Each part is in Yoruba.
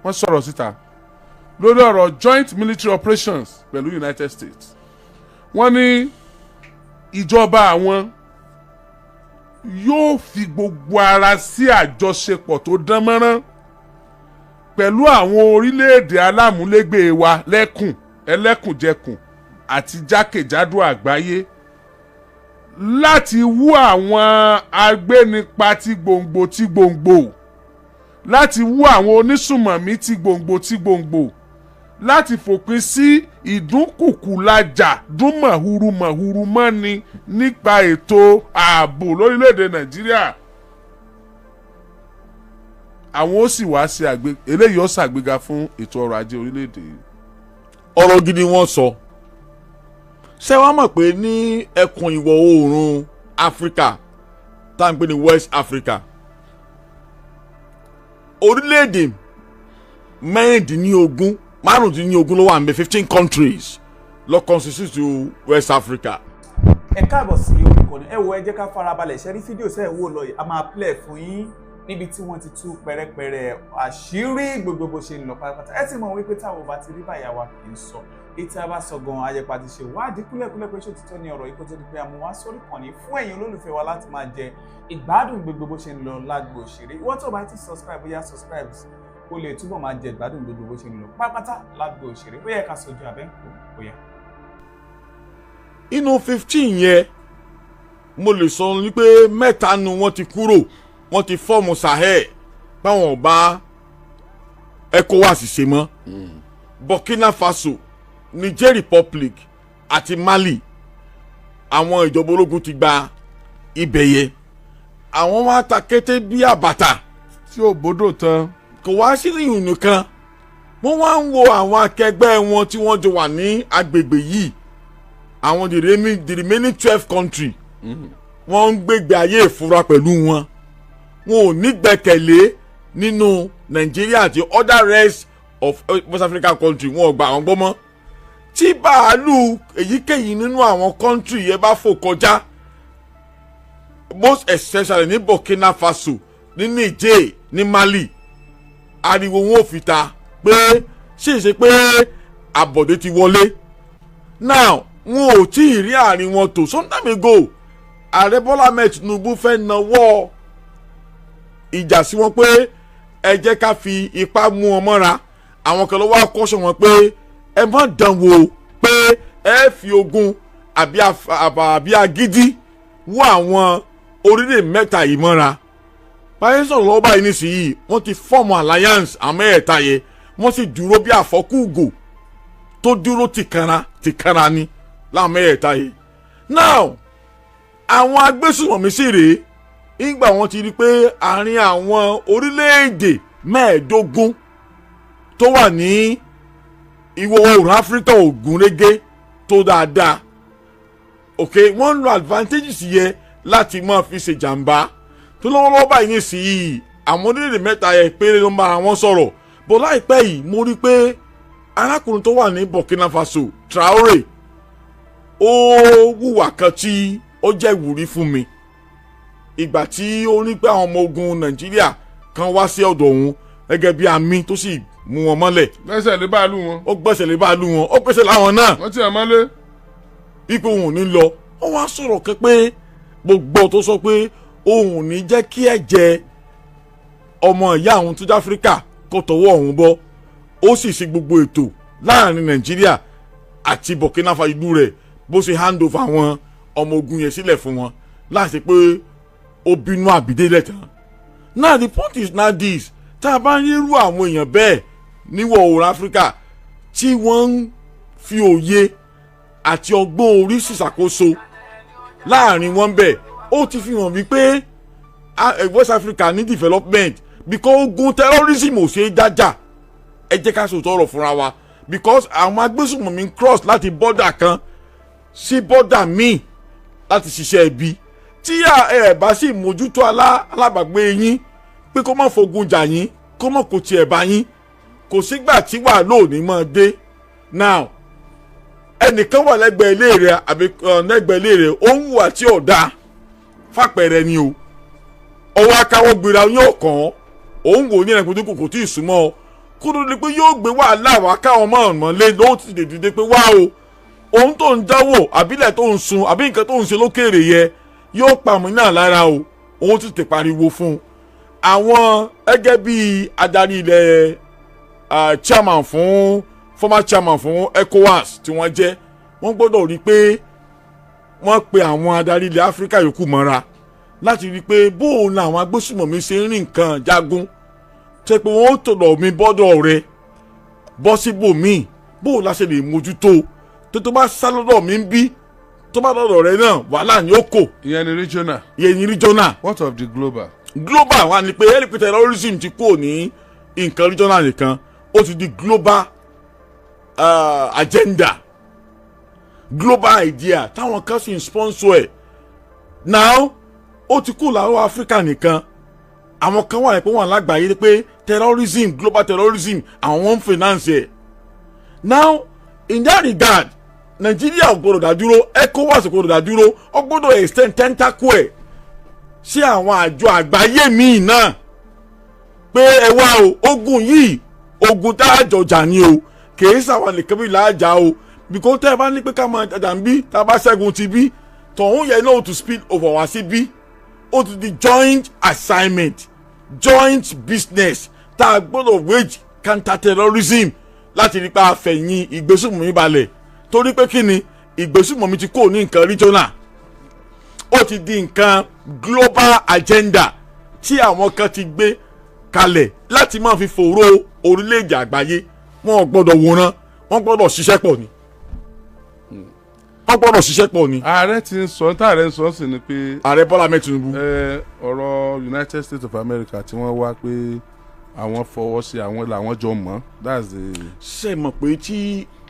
wọ́n sọ̀rọ̀ síta lórí ọ̀rọ̀ joint military operations pẹ̀lú United States. Wọ́n ní ìjọba àwọn yóò fi gbogbo ara sí àjọṣepọ̀ tó dán mọ́rán pẹ̀lú àwọn orílẹ̀-èdè alámúlégbè wa ẹlẹ́kùnjẹkùn àti jákèjádò àgbáyé láti wú àwọn agbénipa tí gbòǹgbò láti wú àwọn onísùmọ̀mí tí gbòǹgbò láti fòpin sí ìdúnkùkùlájà dúnmọ̀húrúmọ̀húrú mọ́ni nípa ètò ààbò lórílẹ̀‐èdè Nàìjíríà. Àwọn ó sì wá sí eléyìí ó ṣàgbéga fún ètò ọrọ̀ ajé orílẹ̀‐èdè. Ọ̀rọ̀ gidi wọ́n sọ. Ṣé wàá mọ̀ pé ní ẹkùn ìwọ̀ oòrùn Áfíríkà tá à ń pè ní West Africa, orílẹ̀-èdè márùndínlógún ló wà níbẹ̀ 15 countries ló constitute West Africa. Ẹ káàbọ̀ sí orúkọ ni ẹ wo ẹ jẹ́ ká farabalẹ̀ ṣe rí fídíò sẹ́ẹ̀ wò lọ yìí a máa play fún yín níbi tí wọ́n ti tú pẹ̀rẹ̀pẹ̀rẹ̀ àṣírí gbogbo bó ṣe ń lọ pátápátá. Ẹ ti mọ̀ wípé táwọn bá ti rí báyà wa kì í sọ ètí a bá sọ gan ayẹpa ti ṣe wádìí kúlẹ̀kúlẹ̀ pé ṣé òtítọ́ ni ọ̀rọ̀ yìí kó tó di pé a mú wá sórí kànnì fún ẹ̀yin olólùfẹ́ wa láti máa jẹ ìgbádùn gbogbo bó ṣe ń lọ lágbo òṣèré. Ìwọ tó bá ti subscribe bóyá subscribe kó lè túbọ̀ máa jẹ ìgbádùn gbogbo bó ṣe ń lọ pátápátá lágbo òṣèré. Ó yẹ ká sojú abẹ́ǹkó bóyá. Inú 15 yẹn mo lè sọ wípé mẹ́ta nu wọ́n ti kúrò, wọ́n ti fọ́ọ̀mù Sahel báwọn ọba ECOWAS ṣe mọ́. Burkina Faso, Niger Republic àti Mali, àwọn ìjọba ológun ti gba ibẹ̀ yẹn. Àwọn wá ta kété bí àbàtà tí ò bódò tán. Kò wá sí ìhùn nìkan, wọ́n wá ń wo àwọn akẹgbẹ́ wọn tí wọ́n jọ wà ní agbègbè yìí, àwọn the remaining 12 country. Wọ́n ń gbégbé ayé ìfura pẹ̀lú wọn. Wọn ò ní gbẹ́kẹ̀lé nínú Nigeria àti other rest of West African country. Wọn ò gbà àwọn gbọ́ mọ́. Tí bàálù èyíkéyìí nínú àwọn country yẹn bá fò kọjá, most especially ní Burkina Faso, ní Niger, ní Mali, ariwo wọn ò fi ta pé ṣèṣe pé àbọ̀dé ti wọlé. Now wọn ò tí ì rí àárín wọn tó. Some time ago Ààrẹ Bọ́lá Ahmed Tinubu fẹ́ nawọ́ ìjà sí wọn pé ẹ jẹ́ ká fi ipá mú wọn mọ́ra. Àwọn kan ló wá kọ́ṣọ́ wọn pé ẹ má dán wò pé ẹ fi ogun àbí agídí wọ àwọn orílẹ̀ mẹ́ta yìí mọ́ra. Báyìí sọ̀rọ̀ lọ́wọ́ báyìí nísìnyí wọ́n ti fọ́ọ̀mù alliance àmẹ́ẹ̀ta yẹn wọ́n sì dúró bí àfọ́kùgò tó dúró tìkanra ni láàmẹ́ẹ̀ta yẹn. Now àwọn agbésùnmọ̀mí sì rèé nígbà wọ́n ti rí pé àárín àwọn orílẹ̀-èdè 15 tó wà ní ìwọ̀ oòrùn Áfíríkà ò gúnrégé tó dáadáa. Wọ́n ń lo advantages yẹn láti máa fi ṣe jàǹbá. Tó lọ́wọ́lọ́wọ́ báyìí nísìnyí àwọn orílẹ̀-èdè mẹ́ta yẹn péré ló ń bára wọn sọ̀rọ̀. Bó láìpẹ́ yìí mo rí pé arákùnrin tó wà ní Burkina Faso, Traoré, ó wùwà kan tí ó jẹ́ ìwúrí fún mi. Ìgbà tí ó ní pé àwọn ọmọ ogun Nàìjíríà kan wá sí ọ̀dọ̀ òun gẹ́gẹ́ bí àmì tó sì mú wọn mọ́lẹ̀. Gbẹ́sẹ̀ lé báàlù wọn. Ó gbẹ́sẹ̀ lé báàlù wọn. Ó gbẹ́sẹ̀ láwọn náà. Wọ́n ti ẹ̀ mọ́lé. Ipò òun ò ní lọ. Ó wá sọ̀rọ̀ kan pé gbogbo tó sọ pé òun ò ní jẹ́ kí ẹ̀jẹ̀ ọmọ ìyá àwọn tó jáfíríkà kó tọwọ́ òun bọ́. Ó sì ṣe gbogbo ètò láàrin Nàìjíríà àti Burkina Faso ìlú rẹ̀ bó ṣe hand over àwọn ọmọ ogun yẹn sílẹ̀ fún wọn láti pé ó bínú àbídélẹ̀ tán. Now the point is now this, tá a bá ń rírú àwọn èèyàn bẹ́ẹ̀ níwọ̀ oòrùn Áfíríkà tí wọ́n ń fi òye àti ọgbọ́n orí ṣìṣàkóso láàrin wọn bẹ́ẹ̀, ó ti fi hàn wípé West Africa ní development because ogun terrorism ò ṣe é jájà. Ẹ jẹ́ ká sòtọ́ ọ̀rọ̀ fúnra wa because àwọn agbésùnmọ̀mí ń cross láti border kan sí border míì láti ṣiṣẹ́ ibi. Tí ẹ bá sì mójútó alábàgbé yín pé kó má fogun jà yín kó má kó tiẹ̀ bá yín kò sígbà tí wàá lóòní máa dé. Now ẹnìkan wà lẹ́gbẹ̀ẹ́ ilé rẹ̀ àbí lẹ́gbẹ̀ẹ́ ilé rẹ̀ ó ń wà tí ò dáa fàpẹ̀rẹ̀ ni o ọwọ́ akáwọ́ gbéra yóò kàn án òun wò ní ẹ̀rẹ̀kùn tó kò tí ì súnmọ́ kó tó di pé yóò gbé wàhálà wá káwọn mọ̀ọ́mọ́lé ló ti dìde pé wá o ohun tó ń dáwò àbílẹ̀ tó ń sun àbí nǹkan tó ń ṣe lókèrè yẹ yóò pàmò náà lára o òun ti tè pariwo fún un. Àwọn gẹ́gẹ́ bíi adarí ilẹ̀ chairman fún former chairman fún ECOWAS tí wọ́n jẹ́ wọ́n gbọ́dọ̀ rí i pé wọ́n pe àwọn adarí ilẹ̀ Áfíríkà yòókù mọ́ra láti rí i pé bóun làwọn agbésùmọ̀mí ṣe ń rìn nǹkan jagun tẹ́ pé wọ́n ó tọ̀dọ̀ mi bọ́dọ̀ rẹ bọ́ síbòmíì bóun la ṣe lè mójútó tó bá sá lọ́dọ̀ mi ń bí tó bá lọ́dọ̀ rẹ náà wàhálà ni ó kò. ìyẹn ni regional. ìyẹn ni regional. what of the global. global wa ni pé ẹni terrorism ti kò ní nǹkan regional nìkan ó ti di global agenda global idea táwọn kan sì ń sponsor ẹ̀ now ó ti kú láwọn Áfíríkà nìkan àwọn kan wà pé wọ́n lágbàáyé pé terrorism global terrorism àwọn ń finance ẹ̀ now in that regard Nàìjíríà ò gbọdọ̀ dádúró ECOWAS ò gbọdọ̀ dádúró ó gbọdọ̀ extend tentacle ẹ̀ sí àwọn àjọ àgbáyé míì náà pé ẹ wá o ogun yìí ogun tá a jọjà ni o kìí sàwọn nìkan bí làájà o because tẹ́ ẹ bá ní pé ká máa jàjà ń bí tá a bá ṣẹ́gun ti bí tọ̀hún yẹn náà to spill over wá sí bí ó ti di joint assignment joint business tá a gbọ́dọ̀ wage counter terrorism láti rí pa àfẹ̀yìn ìgbésùnmọ̀mí balẹ̀ torí pé kí ni ìgbésùnmọ̀mí ti kó ní nǹkan regional ó ti di nǹkan global agenda tí àwọn kan ti gbé kalẹ̀ láti máa fi fòró orílẹ̀-èdè àgbáyé wọn ò gbọ́dọ̀ wòran wọ́n gbọ́dọ̀ ṣiṣẹ́ pọ̀ ni wọ́n gbọ́dọ̀ ṣiṣẹ́ pọ̀ ni. ààrẹ ti ń sọ tá ààrẹ ń sọ sí ni pé. ààrẹ Bọ́lá Ahmed Tinubu. ọ̀rọ̀ United States of America tí wọ́n wá pé àwọn fọwọ́ sí àwọn làwọn jọ mọ̀ that's the. ṣe mọ̀ pé tí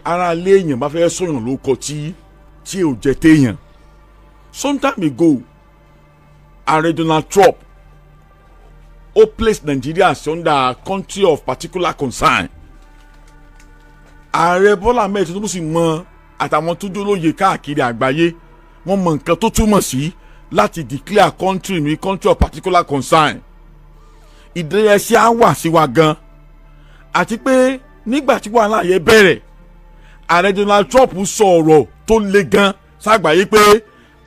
ara ilé èèyàn bá fẹ́ sọ̀yàn ló kọ tí ò jẹ́ téèyàn some time ago ààrẹ Donald Trump ó place Nigeria under country of particular concern ààrẹ Bọ́lá Ahmed Tinubu sì mọ àtàwọn tó jólóye káàkiri àgbáyé wọ́n mọ nǹkan tó túmọ̀ sí láti declare country ní country of particular concern ìdẹ́yẹsí á wà sí wa gan àti pé nígbà tí wàhálà yẹn bẹ̀rẹ̀ ààrẹ Donald Trump sọ ọ̀rọ̀ tó le gan ságbàáyé pé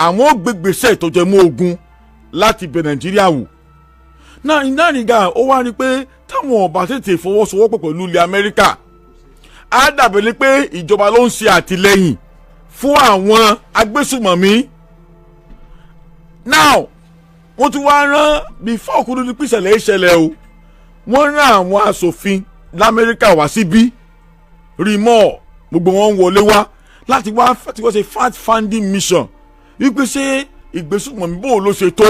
àwọn ò gbégbèsè tó jẹ mọ́ ogun láti bẹ̀ Nàìjíríà wò náà ìdánìgà ó wá rí pé táwọn ọba tètè fọwọ́sowọ́pọ̀ pẹ̀lú ilẹ̀ Amẹ́ríkà á dàbẹ̀ ni pé ìjọba ló ń ṣe àtìlẹ́yìn fún àwọn agbésùmọ̀mí now wọ́n ti wá rán before kúrú ní pìṣẹ̀lẹ̀ ìṣẹ̀lẹ̀ o wọ́n rán àwọn aṣòfin lamẹ́ríkà wá síbí rímọ̀ gbogbo wọn wọlé wá láti wá tí wọ́n ṣe fact finding mission wípé ṣé ìgbésùmọ̀mí bò ló ṣe tó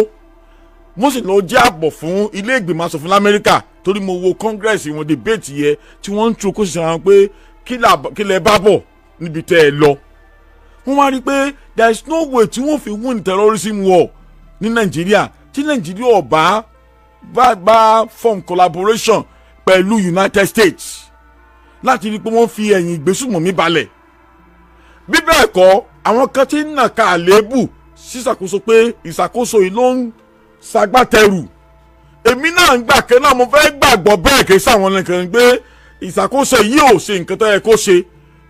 wọ́n sì lọ jẹ́ àbọ̀ fún ilé ìgbìmọ̀ aṣòfin lamẹ́ríkà torí mo wo congress wọn debate yẹ tí wọ́n ń tún kó sì sàn pé kí lẹ bá bọ̀ níbi tẹ́ ẹ lọ wọ́n wá rí i pé there is no way tí wọ́n fi win terrorism war ní Nàìjíríà tí Nàìjíríà bá form collaboration pẹ̀lú United States láti rí i pé wọ́n fi ẹ̀yìn ìgbésùmọ̀mí balẹ̀ bí bẹ́ẹ̀ kọ́ àwọn kan tí ń nàka àléébù sísàkóso pé ìṣàkóso yìí ló ń ṣagbátẹrù èmi náà ń gbà kẹ́ náà mo fẹ́ gbàgbọ́ bẹ́ẹ̀ kí sáwọn nìkan pé ìṣàkóso yìí ò ṣe nǹkan tó yẹ kó ṣe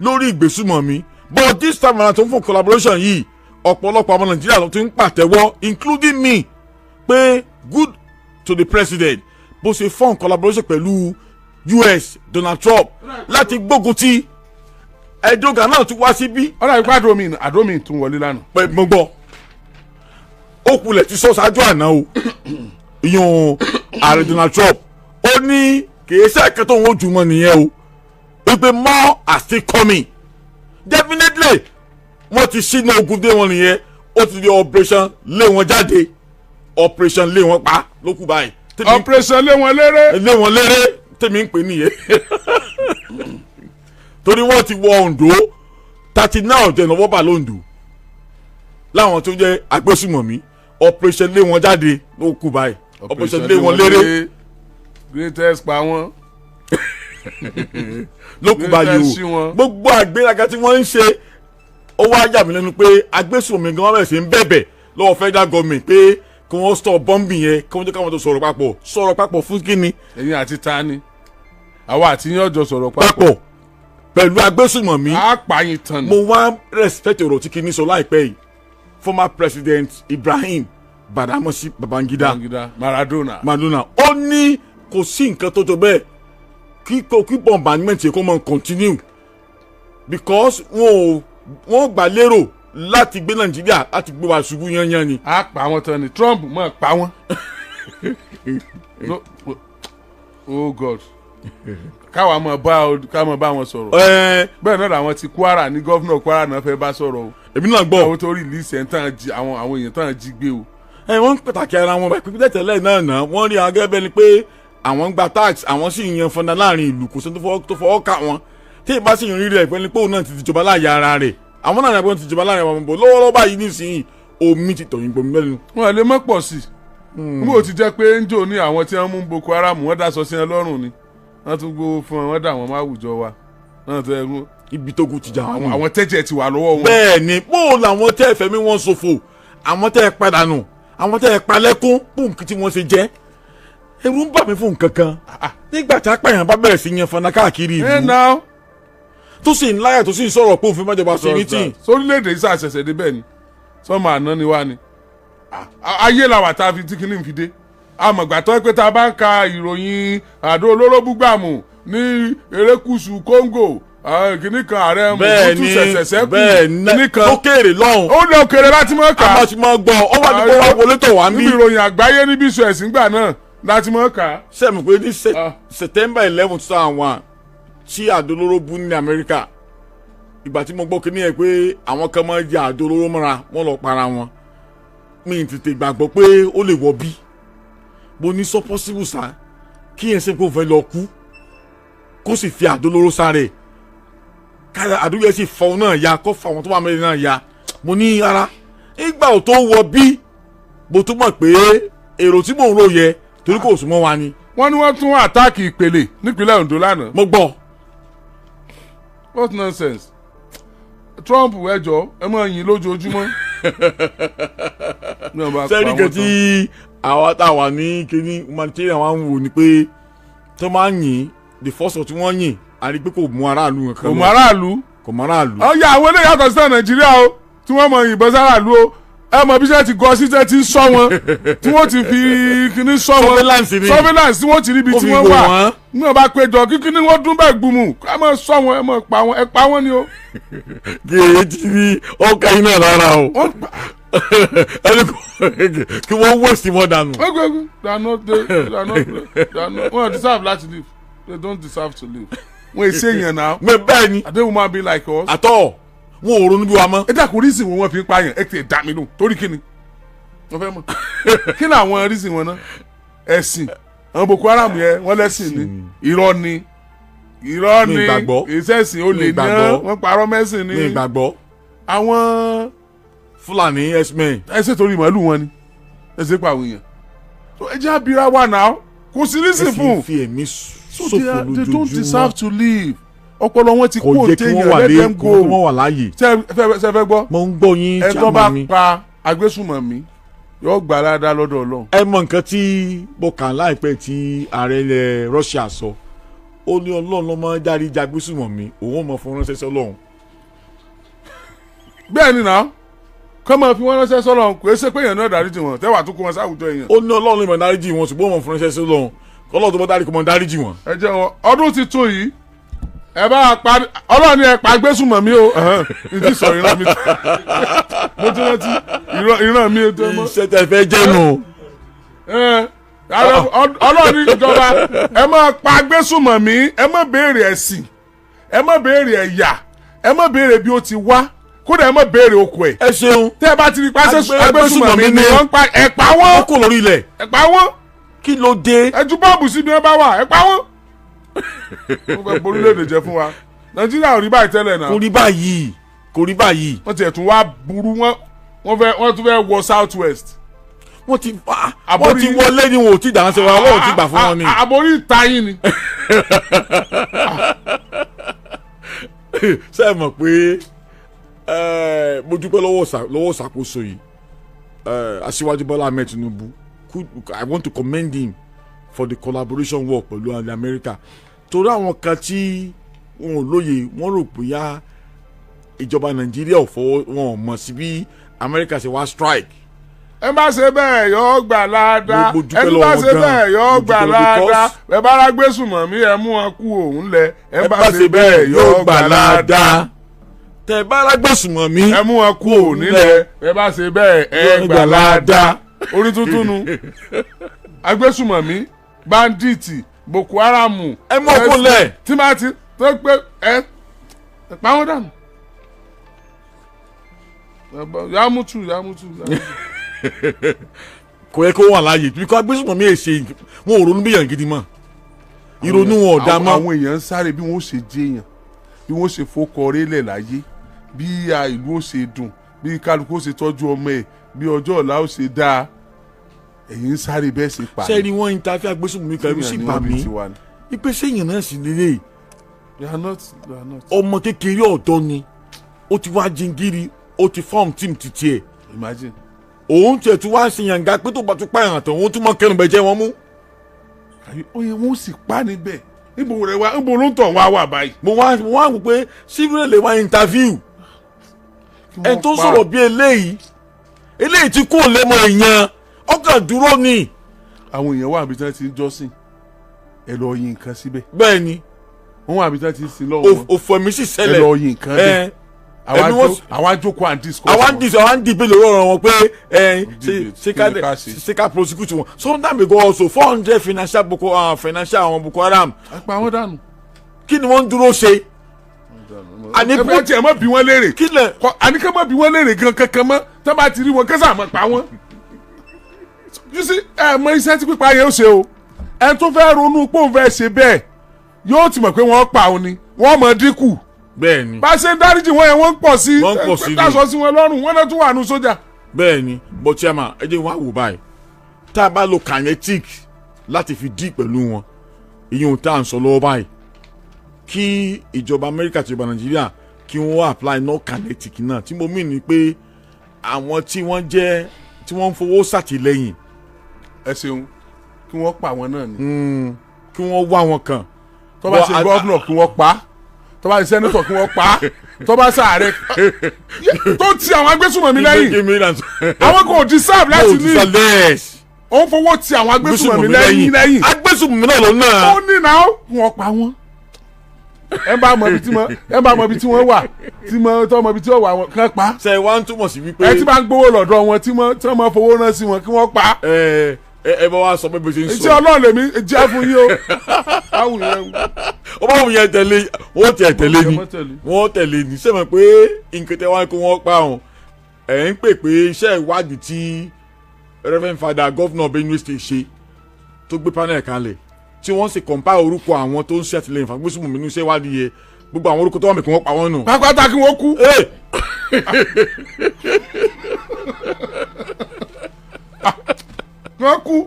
lórí ìgbésùmọ̀mí but this time around tó ń fún collaboration yìí ọ̀pọ̀lọpọ̀ ọmọ Nàìjíríà ló ti ń pàtẹ́wọ́ including me pé good to the president bó ṣe fún collaboration pẹ̀lú US Donald Trump láti gbógun ti ẹ̀dọ́gà náà tún wá síbí. ọ̀rọ̀ ìpá àdómi tún wọlé lánàá. pẹ̀ mo gbọ́ ó kulẹ̀ ti sọ ṣáájú àná o ìyọ̀n ààrẹ Donald Trump ó ní kìí sẹ́ẹ̀kẹ́ tó ń wojú mọ́ nìyẹn o wípé more are still coming definitely wọ́n ti ṣínà ogun dé wọn nìyẹn ó ti di operation lé wọn jáde operation lé wọn pa ló kù báyìí. operation lé wọn léré. lé wọn léré tèmi ń pè nìyẹn torí wọ́n ti wọ Ondo 39 jẹ́ Nọ́vẹ́mbà lóńdó láwọn tó jẹ́ agbésùmọ̀mí operation lé wọn jáde ló kù báyìí operation lé wọn léré greatest pa wọn ló kù báyìí o gbogbo àgbéraga tí wọ́n ń ṣe ó wá yà mí lẹ́nu pé agbésùmọ̀mí gan bẹ̀rẹ̀ sí ń bẹ̀bẹ̀ lọ́wọ́ federal government pé kí wọ́n stop bombing yẹn kí wọ́n jẹ́ káwọn tó sọ̀rọ̀ papọ̀ fún kíni. ẹ̀yin àti ta ni. àwa àti yín ọjọ́ sọ̀rọ̀ papọ̀ pẹ̀lú agbésùnmọ̀mí. a pààyàn tán ni. mo wá respect ọ̀rọ̀ tí kìíní sọ láìpẹ́ yìí former president Ibrahim Badamasi Babangida Maradona ó ní kò sí nǹkan tó jọ bẹ́ẹ̀ kí bombardment yẹ kó máa continue because wọ́n gbà lérò láti gbé Nàìjíríà láti gbé wa ṣubú yányán ni. a pa wọn tán ni Trump máa pa wọn. No, oh God káwa máa bá wọn sọ̀rọ̀. Bẹ́ẹ̀ náà làwọn ti Kwara ní gọ́fúnà Kwara náà fẹ́ bá sọ̀rọ̀ o. Èmi náà gbọ́. àwọn tó rìlíìsì ẹ̀ ń tàn jí àwọn èèyàn tàn jí gbé o. Wọ́n ń pàtàkì ara wọn pípẹ́ tẹ́lẹ̀ náà wọ́n rí àwọn gẹ́gẹ́ bẹ́ẹ̀ ni pé àwọn ń gba tax àwọn sì ń yan fọnda láàrin ìlú kò sí tó fọwọ́ ká wọn tí ìbá sì ń rí rẹ̀ pé ní pé òun náà ti jọba láàyè ara rẹ̀ àwọn náà ní ti jọba láàrin àwọn ọmọ lọ́wọ́lọ́wọ́ báyìí nísìnyí omi ti tọ̀yìn gbomi lẹ́nu. wọn lè mọ́ pọ̀ sí i níbo ti jẹ́ pé ń jò ní àwọn tí wọ́n mú Boko Haram wọ́n dá sọ sí wọn lọ́rùn ni wọ́n tún gbowó fún wọn wọ́n dà wọ́n má wùjọ wa náà tó ẹ̀gún. ibi tó kù ti jà wọn. àwọn tẹ́jẹ̀ ti wà lọ́wọ́ wọn. bẹ́ẹ̀ ni bó làwọn tẹ́ fẹ̀mí wọn ṣòfò àwọn tẹ́ padànù àwọn tẹ́ palẹ́kún bóńkì tí wọ́n ṣe jẹ́ ẹ̀rù ń bà mí fún nǹkan kan nígbà tí apààyàn bá bẹ̀rẹ̀ sí yan fana káàkiri ìlú tó sì ń láyà tó sì ń sọ̀rọ̀ pé òfin mọ́jọba sí ní tì. sórílẹ̀-èdè yìí ṣàṣẹ̀ṣẹ̀ débẹ̀ ni sọ́mọ àná ni wá ni ayé làwà tá a fi tí kìíní fi dé àmọ̀gbà tó pé tá a bá ń ka ìròyìn àdó olóró búgbàmù ní erékùṣù Congo kìíní kan ààrẹ mùtútù ṣẹ̀ṣẹ̀ kù kìíní kan lókèrè lọ́hùn ó lọ òkèrè láti mọ̀ ká àmọ́ ti mọ̀ gbọ́ ọ wà ní kó wá wọlé tọ̀ wá ń bí. níbi ìròyìn àgbáyé níbi ìṣù ẹ̀sìn gbà náà láti mọ̀ ká. sẹ́mi pé ní September 11 2001 tí àdó olóró bú ní Amẹ́ríkà ìgbà tí mo gbọ́ kí ni ẹ pé àwọn kan máa ń jẹ àdó olóró mọ́ra wọ́n lọ para wọn mi tètè gbàgbọ́ pé ó lè wọ bí mo ní sọ possible sá kí ẹ ṣe kó fẹ́ lọ kú kó sì fi àdó olóró sáré káyà àdúgbò yẹn sì fọ náà ya kó fọ àwọn tó wà mẹ́rin náà ya mo ní ara ìgbà ò tó wọ bí mo tún mọ̀ pé èrò tí mò ń rò yẹ torí kò sún mọ́ wa ni. wọ́n ní wọ́n tún àtáàkì ìpele nípínlẹ̀ Ondo lánàá. mo gbọ́. what nonsense Trump ẹjọ́ ẹ máa yìn lójoojúmọ́. sẹ́ni kan tí àwa tá a wà ní kíní humanitarian wa ń wò ni pé tó máa ń yìn the first tí wọ́n yìn a rí pé kò mú aráàlú nǹkan lọ. kò mú aráàlú. ọ̀ya àwọn eléyìí yàtọ̀ sí Nàìjíríà o tí wọ́n mọ yìnbọn sáráàlú o ẹ mọ bí sẹ́ ti gọ síṣẹ́ ti sọ wọn tí wọ́n ti fi kíní sọ wọn surveillance tí wọ́n ti ríbi tí wọ́n wà ní ọba péjọ kíkí ni wọ́n dún bẹ́ẹ̀ gbùmù ẹ mọ sọ wọn ẹ mọ pa wọn ẹ pa wọn ni o. kèé ti ní ọkà iná rárá o ẹni kí wọ́n waste wọn dànù. wọ́n deserve láti live they don't deserve to live. wọ́n èsì èèyàn náà. bẹ́ẹ̀ ni àdéhùn máa be like us. àtọ̀ wọn ò ronú bí wa mọ́. ẹ dàkú rísì wọn fi ń pààyàn ẹ ti dà mí nù torí kíni wọ́n fẹ́ mọ̀ kí ni àwọn rísì wọn náà ẹ̀sìn àwọn Boko Haram yẹn wọ́n lẹ́sìn ni irọ́ ni ìṣẹ̀sìn ó lè ná wọ́n parọ́ mẹ́sìn ni. ní ìgbàgbọ́. àwọn Fúlàní x-men. ẹ ṣe torí màálù wọn ni ẹ ṣe pa àwọn èèyàn ẹ jẹ́ abira wa náà kò sí rísì fún. ẹ sì fi ẹ̀mí ṣòfò lójoojúmọ́. they don't deserve to live. ọpọlọ wọn ti kó téèyàn let them go. kò yẹ kí wọ́n wà láàyè. ṣe fẹ́ gbọ́. mo ń gbọ́ yín ẹ tó bá pa agbésùnmọ̀mí yóò gbà ládàá lọ́dọ̀ Ọlọ́run. ẹ mọ nǹkan tí mo kà láìpẹ́ tí ààrẹ ilẹ̀ Russia sọ ó ní Ọlọ́run ló máa ń dárí jagbésùnmọ̀mí òun ò mọ̀ fún ránṣẹ́ sọ́lọ́run. bẹ́ẹ̀ ni náà kọ́ máa fi wọ́n ránṣẹ́ sọ́lọ́run kò ṣe pé èèyàn náà dáríjì wọn tẹ́wà tó kó wọn sáwùjọ èèyàn. ó ní Ọlọ́run ló máa dáríjì wọn ṣùgbọ́n wọn fún ránṣẹ́ sọ́lọ́run kọ́lọ́ tó bá dárí kó máa dáríjì wọn. ẹ jẹ́ wọn ọdún tuntun yìí ẹ bá pa Ọlọ́run ẹ pa agbésùnmọ̀mí o ìdí sọ ìran mi mo ti rántí ìran mi. iṣẹ́ tẹ fẹ́ jẹ́ nù. Ọlọ́run ìjọba ẹ má pa agbésùnmọ̀mí ẹ má béèrè ẹ̀sìn ẹ má béèrè ẹ̀yà ẹ má béèrè bí ó ti wá kódà ẹ má béèrè oko ẹ̀. ẹ ṣeun. tẹ́ ẹ bá ti rí pàṣẹ agbésùnmọ̀mí ni wọ́n pa ẹ pa wọ́n. ó kò lórí ilẹ̀. ẹ pa wọ́n. kí ló dé. ẹ ju bọ́ọ̀bù síbi ẹ bá wà ẹ pa wọ́n. wọ́n fẹ́ borílẹ̀-èdè jẹ fún wa Nàìjíríà ò rí báyìí tẹ́lẹ̀ náà. kò rí báyìí. wọ́n tiẹ̀ tún wá burú wọ́n tún fẹ́ wọ South West. wọ́n ti wọlé ni wọn ò tí dáhùn sí wa wọ́n ò tí gbà fún wọn ni. àbórí ìtayín ni. ṣé ẹ mọ̀ pé mo dúpẹ́ lọ́wọ́ ìṣàkóso yìí Aṣíwájú Bọ́lá Ahmed Tinubu I want to commend him for the collaboration work pẹ̀lú America torí àwọn kan tí wọn ò lóye wọ́n rò bóyá ìjọba Nàìjíríà ò fọwọ́ wọn ò mọ̀ sí bí Amẹ́ríkà ṣe wá strike. ẹ bá ṣe bẹ́ẹ̀ yọ gbà ládàá ẹ bá ṣe bẹ́ẹ̀ yọ gbà ládàá ẹ bá rà gbésùmọ̀mí ẹ mú wọn kú òun lẹ ẹ bá ṣe bẹ́ẹ̀ yọ gbà ládàá tẹ bá rà gbésùmọ̀mí ẹ mú wọn kú òun nílẹ̀ ẹ bá ṣe bẹ́ẹ̀ ẹ gbà ládàá orí tuntun nu agbésùmọ̀mí banditi Boko Haram ẹ mú ọkùn lẹ̀ tí máa ti tó pé ẹ pa wọn dànù yàmùtù. kò yẹ kó wà láàyè bí kò agbésùnmọ̀mí ẹ̀ ṣe wọn ò ronú bí yàn gidi mọ́ ìrònú wọn ò dá mọ́. àwọn èèyàn ń sáré bí wọ́n ṣe jẹ́yàn bí wọ́n ṣe fọkọ rélẹ̀ láyé bí ìlú ó ṣe dùn bí kálukú ó ṣe tọ́jú ọmọ ẹ̀ bí ọjọ́ ọ̀la ó ṣe dáa èyí ń sáré bẹ́ẹ̀ ṣe pa. sẹ́ẹ̀rì wọ́n ń ta fẹ́ agbésùnmọ̀mí kan ẹ̀rú sì bà mí ipe sẹ́yìn náà sì lélẹ̀ ọmọ kékeré ọ̀dọ́ ni ó ti wá jingiri ó ti fọ́ọ̀mù tíìmù títí ẹ̀. Imagine. òun tiẹ̀ tún wá ṣe yànga pé tó bá tún pààyàn tán òun tún mọ kẹnu bẹ́ẹ̀ jẹ́ wọn mú. oye wọn sì pa níbẹ̀ níbo ló ń tọ̀ wá báyìí. mo wá wò pé síbílẹ̀ lè wá interview ẹni tó sọ̀rọ̀ bí eléyìí tí kò lè mọ èèyàn ọkàn dúró ni. àwọn èèyàn wà níbi tí wọ́n ti ń jọ́sìn ẹ lọ yin nǹkan síbẹ̀. bẹ́ẹ̀ ni. wọ́n wà níbi tí wọ́n ti ń sin lọ́wọ́. òfò ẹ̀mí sì ṣẹlẹ̀. ẹ lọ yin nǹkan bẹ́ẹ̀. àwọn àjòkó and discuss. àwọn dìbè lórí ọ̀rọ̀ wọn pé ṣe ká prosecute wọn. sometime ago also 400 financial àwọn Boko Haram. apá wọn dànù. kí ni wọ́n ń dúró ṣe. ẹgbẹ́ tí ẹ má bí wọ́n léèrè. àníkẹ́ má bí wọ́n léèrè gan kankan mọ́ tó bá ti rí wọn kẹ́sà mọ́ pa wọ́n. you see ẹ mọ iṣẹ́ tí pípa yẹn ó ṣe o ẹ tó fẹ́ ronú pé òun fẹ́ ṣe bẹ́ẹ̀ yóò ti mọ̀ pé wọ́n pa òun ni wọ́n mọ̀ dínkù. bẹ́ẹ̀ni. bá a ṣe ń dáríjì wọn yẹn wọ́n ń pọ̀ sí. wọ́n ń pọ̀ sí ni dáṣọ sí wọn lọ́rùn wọ́n náà tún wà nù sójà. bẹ́ẹ̀ni but chairman ẹ jẹ́ wá wò báyìí tá a bá lo kinetic láti fi dí pẹ̀lú wọn ìyẹn tá à ń sọ lọ́wọ́ báyìí kí ìjọba Amẹ́ríkà àti ìjọba Nàìjíríà kí wọ́n apply no kinetic náà tí mo mean ni pé àwọn tí wọ́n ń fowó ṣàtìlẹ́yìn. ẹ ṣeun kí wọ́n pa wọn náà ni. kí wọ́n wá wọn kàn. tó bá ṣe gọ́ọ̀nà kí wọ́n pa tó bá ṣe sẹ́nitọ̀ kí wọ́n pa tó bá ṣàárẹ̀ tó ti àwọn agbésùnmọ̀mí lẹ́yìn àwọn kò deserve láti ní ó ń fowó ti àwọn agbésùnmọ̀mí lẹ́yìn agbésùnmọ̀mí náà lọ náà. ó ní náà wọ́n pa wọ́n ẹ bá mọ ibi tí wọ́n wà tó mọ ibi tí wọ́n wà wọn kàn pa. ṣe wá ń túmọ̀ sí wípé. ẹ ti bá ń gbowó lọ́dọ̀ wọn tí wọ́n máa fowó rán sí wọn kí wọ́n pa. ẹ bá wa sọ pé bó ṣe ń sọ. iṣẹ́ Ọlọ́run lèmi jẹ́ fún yín o. báwo yẹn. ó bá wù yẹn tẹ̀lé wọ́n tẹ̀lé ni wọ́n tẹ̀lé ni ṣé mo pé nǹkan tẹ́ wá kó wọ́n pa ọ̀hún ẹ̀ ń pè pé iṣẹ́ ìwádìí tí Reverend Father Governor Benue State ṣe tó gbé panel kalẹ̀ tí wọ́n sì kọ̀ǹpá orúkọ àwọn tó ń ṣàtìlẹ́yìn fàgbésùnmù nínú iṣẹ́ ìwádìí yẹ gbogbo àwọn orúkọ tó wà mí kí wọ́n pa wọ́n nù. pápátá kí wọ́n kú. wọ́n kú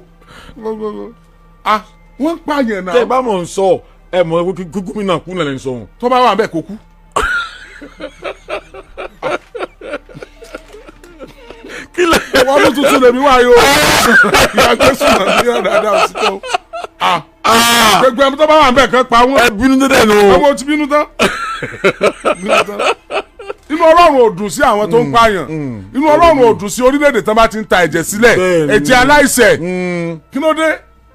wọ́n pààyàn náà. tẹ́ ẹ bá mọ̀ ń sọ ẹ mọ̀ gómìnà kú nàlẹ́ ń sọ wọn. tó bá wà bẹ́ẹ̀ kó kú. kí lè. wọ́n ló tuntun lèmi wá yó. ìyá Jésù náà ní ọ̀dà àdá òsìkò. gbẹgbẹ tó bá wà bẹ́ẹ̀ kán pa wọ́n. ẹ bínú tẹ́lẹ̀ nù. ọmọ ti bínú tán. inú Ọlọ́run ò dùn sí àwọn tó ń pààyàn inú Ọlọ́run ò dùn sí orílẹ̀-èdè tán bá ti ń ta ẹ̀jẹ̀ sílẹ̀ ẹ̀jẹ̀ aláìṣẹ̀ kí ló dé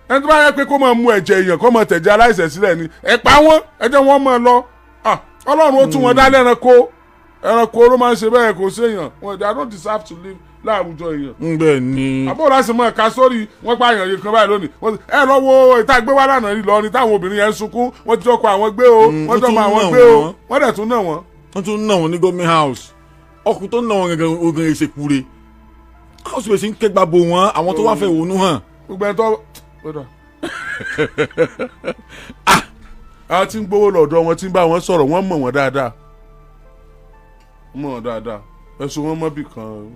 ẹni tó bá yẹ pé kó máa mu ẹ̀jẹ̀ èèyàn kó máa tẹ̀jẹ̀ aláìṣẹ̀ sílẹ̀ ni ẹ pa wọ́n ẹ jẹ́ wọ́n máa lọ Ọlọ́run ó tún wọn dá ẹranko ló máa ń ṣe bẹ́ẹ̀ kò séèyàn wọn they don't deserve to live láàwùjọ èèyàn. bẹ́ẹ̀ ni. àbúrò láti mọ ẹ̀ka sórí wọ́n pa àyàn yìí kan báyìí lónìí ẹ lọ wo ìta gbé wá lánàá yìí lọ ní táwọn obìnrin yẹn ń sunkún wọ́n ti jọkọ̀ àwọn gbé o wọ́n jọmọ àwọn gbé o wọ́n dẹ̀ tún náà wọ́n. wọ́n tún náà wọ́n ní Gumi house ọkùnrin tó náà wọ́n gangan ogun ẹ̀ṣẹ̀ kúre house bẹ̀ sí ń kẹgbà bo wọn àwọn tó wá fẹ́ wọnú hàn. gbogbo ẹ̀ tó àwọn tí ń gbowó lọ́dọ̀ wọn tí ń bá wọn sọ̀rọ̀ wọ́n mọ̀ wọ́n dáadáa ẹ̀sùn wọn mọ́ bì kan.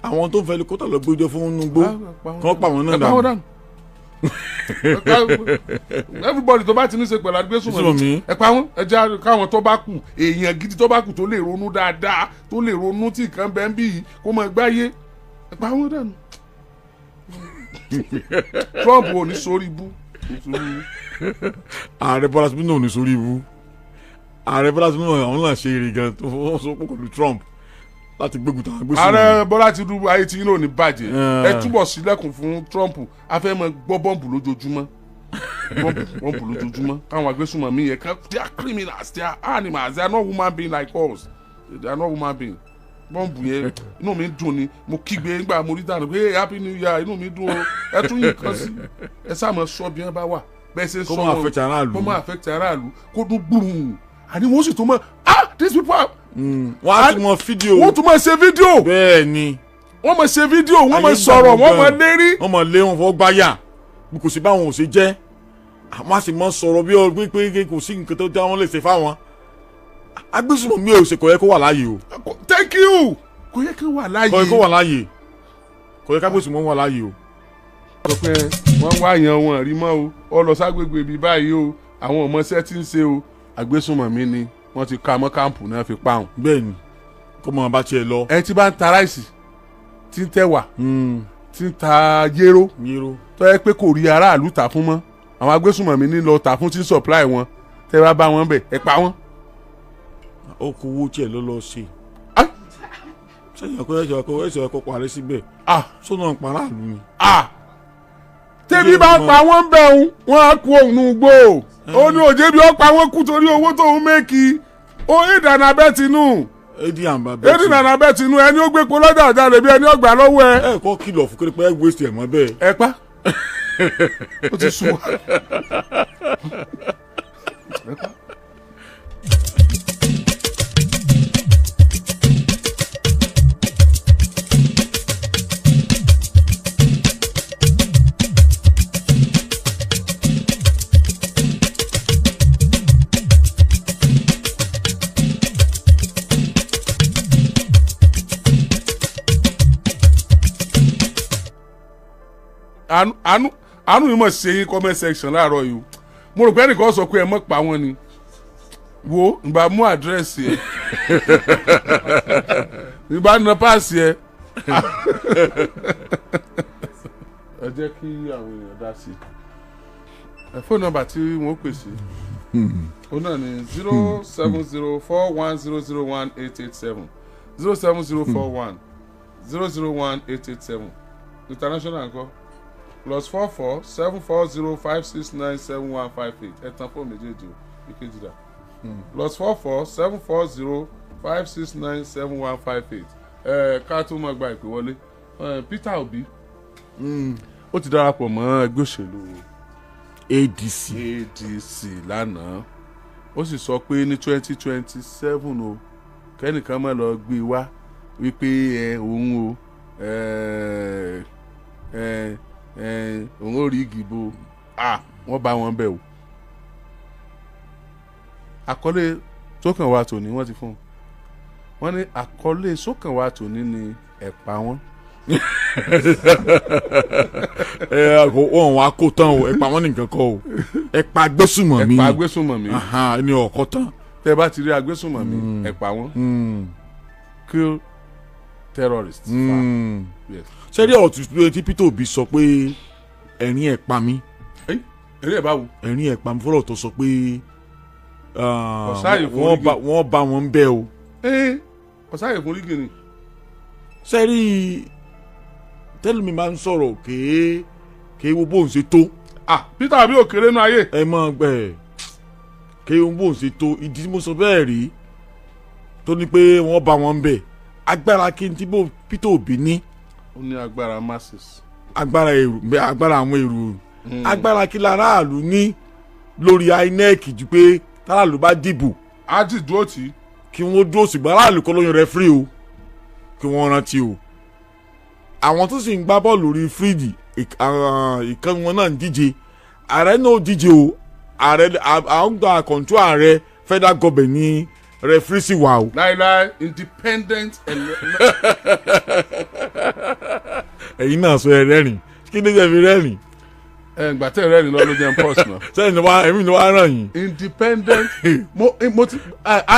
àwọn tó ń fẹ́ kótó lọ gbójọ fún un gbó kàn pa wọn náà dànù. everybody tó bá ti ní ṣe pẹ̀lú agbésùnmọ̀mí ẹ pa wọ́n ẹ jẹ́ káwọn tó bá kù èèyàn gidi tó bá kù tó lè ronú dáadáa tó lè ronú tí nǹkan bẹ́ẹ̀ ń bì yìí kó mọ̀ gbáyé ẹ pa wọ́n dànù. Trump ò ní sórí ibú ààrẹ Bọ́lá Tinubu ní sórí ibú ààrẹ Bọ́lá Tinubu àwọn náà ṣe eré gan tó fọwọ́ sọ pé pẹ̀lú Trump láti gbógun tàwọn gbèsè. ààrẹ Bọ́lá Tinubu ayé tí yín ò ní bàjẹ́ ẹ túbọ̀ sílẹ̀kùn fún Trump a fẹ́ mọ gbọ́ bọ́ǹbù lójoojúmọ́ bọ́ǹbù lójoojúmọ́ káwọn agbésùnmọ̀mí yẹn they are criminals they are animals they are not human beings like us they are not human beings bọ́ǹbù yẹn inú mi dùn ni mo kígbe nígbà mo rí dànù pé happy new year inú mi dùn o ẹ tún yìí kan sí ẹ sáà mọ sọ bí wọn bá wà bẹ́ẹ̀ ṣe sọ wọn kó má affect aráàlú kó dún gbùrùn àní wọ́n sì tún mọ these people are. wọ́n á tún mọ fídíò. wọ́n tún mọ ṣe fídíò. bẹ́ẹ̀ ni. wọ́n mọ ṣe fídíò wọ́n mọ sọ̀rọ̀ wọ́n mọ lérí. wọ́n mọ lé wọn fọ́ gbáyà bí kò sí báwọn ò ṣe jẹ́ àwọn á sì mọ sọ̀rọ̀ bí ọgbẹ́ pé kò sí nǹkan tó já wọn lè ṣe fáwọn. agbésùnmọ̀mí ò ṣe kò yẹ kó wà láàyè o. thank you kò yẹ kó wà láàyè. kò yẹ kó wà láàyè kò yẹ kágbésùnmọ̀ wà láàyè o. sọ pé wọ́n wá yan wọn rí mọ́ o ọ lọ ságbègbè bíi báyìí o àwọn ọmọọṣẹ́ tí ń ṣe o agbésùnmọ̀mí ni wọ́n ti ka mọ́ káàmpù náà fi pa wọn. bẹ́ẹ̀ni kó mọ bá tiẹ̀ lọ. ẹ ti bá ń ta ráìsì tí ń tẹ̀wà tí ń ta yéró tó yẹ pé kò rí aráàlú tà fún mọ́ àwọn agbésùnmọ̀mí ní lọ tà fún tí ń supply wọn tẹ́ bá bá wọn bẹ̀ ẹ pa wọn. ó kó owó tiẹ̀ ló lọ ṣe. sẹ́yìn ẹ̀sọ̀ ẹ̀kọ́ parí síbẹ̀. sọ́nà paráàlú ni. tẹ́bí bá pa wọ́n bẹ̀ wọ́n á kú òun gbó ó ní òjé bí ó pa wọ́n kú torí owó tó ń mẹ́kì ó ìdáná abẹ́ tinú ìdáná abẹ́ tinú ẹni ó gbé polọ́jà ọ̀dà rẹ̀ bí ẹni ó gbà lọ́wọ́ ẹ. ẹ kọ́ kìlọ̀ fún kéré pé ẹ wéṣẹ̀ ẹ̀ mọ́ bẹ́ẹ̀. ẹ pa ó ti sùn wá. àánú ni mo ṣe yín comment section láàárọ̀ yìí mo rò pé ẹnìkan sọ pé ẹ mọ̀ pa wọ́n ni wo ìgbà mú àdírẹ́sì ẹ ìgbà nà páàsì ẹ ẹ jẹ́ kí àwọn èèyàn dá sí ẹ fóònù nọ́mbà tí wọ́n pè sí ó náà ní 07041001887 07041001887 international nǹkan. +44 740 569 7158 ẹ tán fóònù méjèèjì o ìkejì dà +44 740 569 7158 ká tó máa gba ìpè wọlé Peter Obi ó ti darapọ̀ mọ́ ẹgbẹ́ òṣèlú ADC lánàá ó sì sọ pé ní 2027 o kẹ́nìkan máa lọ gbé wá wípé òun o òun ò rí ìgìbò wọ́n bá wọn bẹ̀ o àkọlé sókànwá tòní wọ́n ti fún wọn ní àkọlé sókànwá tòní ní ẹ̀pà wọn. wọn wá kó tán o ẹ̀pà wọn nìkan kọ́ o ẹ̀pà agbésùnmọ̀mí ni ọ̀kọ́ tán. tẹ́ bá ti rí agbésùnmọ̀mí ẹ̀pà wọn kill terrorists. Yes. sẹ́rí ọ̀tún tí Peter Obi sọ pé ẹ̀rín ẹ̀ pa mí. ẹ̀rín ẹ̀ báwo. ẹ̀rín ẹ̀ pa mí fọlọ́ tó sọ pé wọ́n bá wọn bẹ́ o. ọ̀sáyè fún rígì ni. sẹ́rí tẹ́lẹ̀ mi máa ń sọ̀rọ̀ kéé wo bóun ṣe tó. Peter Obi ò kéré nú ayé. ẹ mọ̀ gbẹ̀ kéé wo bóun ṣe tó ìdí tí mo sọ bẹ́ẹ̀ rí tó ní pé wọ́n bá wọn bẹ̀ agbára kí n tí Peter Obi ní. ó ní agbára masses. agbára àwọn èrò agbára kí láràlú ní lórí INEC ju pé táràlú bá dìbò. á ti dúró tì í. kí wọ́n dúró ṣùgbọ́n aráàlú kọ́ lóyún rẹfúrí o kí wọ́n rántí o. àwọn tó sì ń gbá bọ́ọ̀lù lórí fíríjì ìkan wọn náà ń díje ààrẹ náà díje o ààrẹ àwọn gba kọ̀ǹtù ààrẹ federal government ní rẹfúrí sì wà o. láíláí independent ẹ̀yin náà sọ ẹ rẹ́rìn kí ni ẹ fi rẹ́rìn. gbà tẹ́ rẹ́rìn lọ ló jẹ́ pọ́s náà. sẹ́yìn ni ẹ̀mí ni wàá ràn yín. independent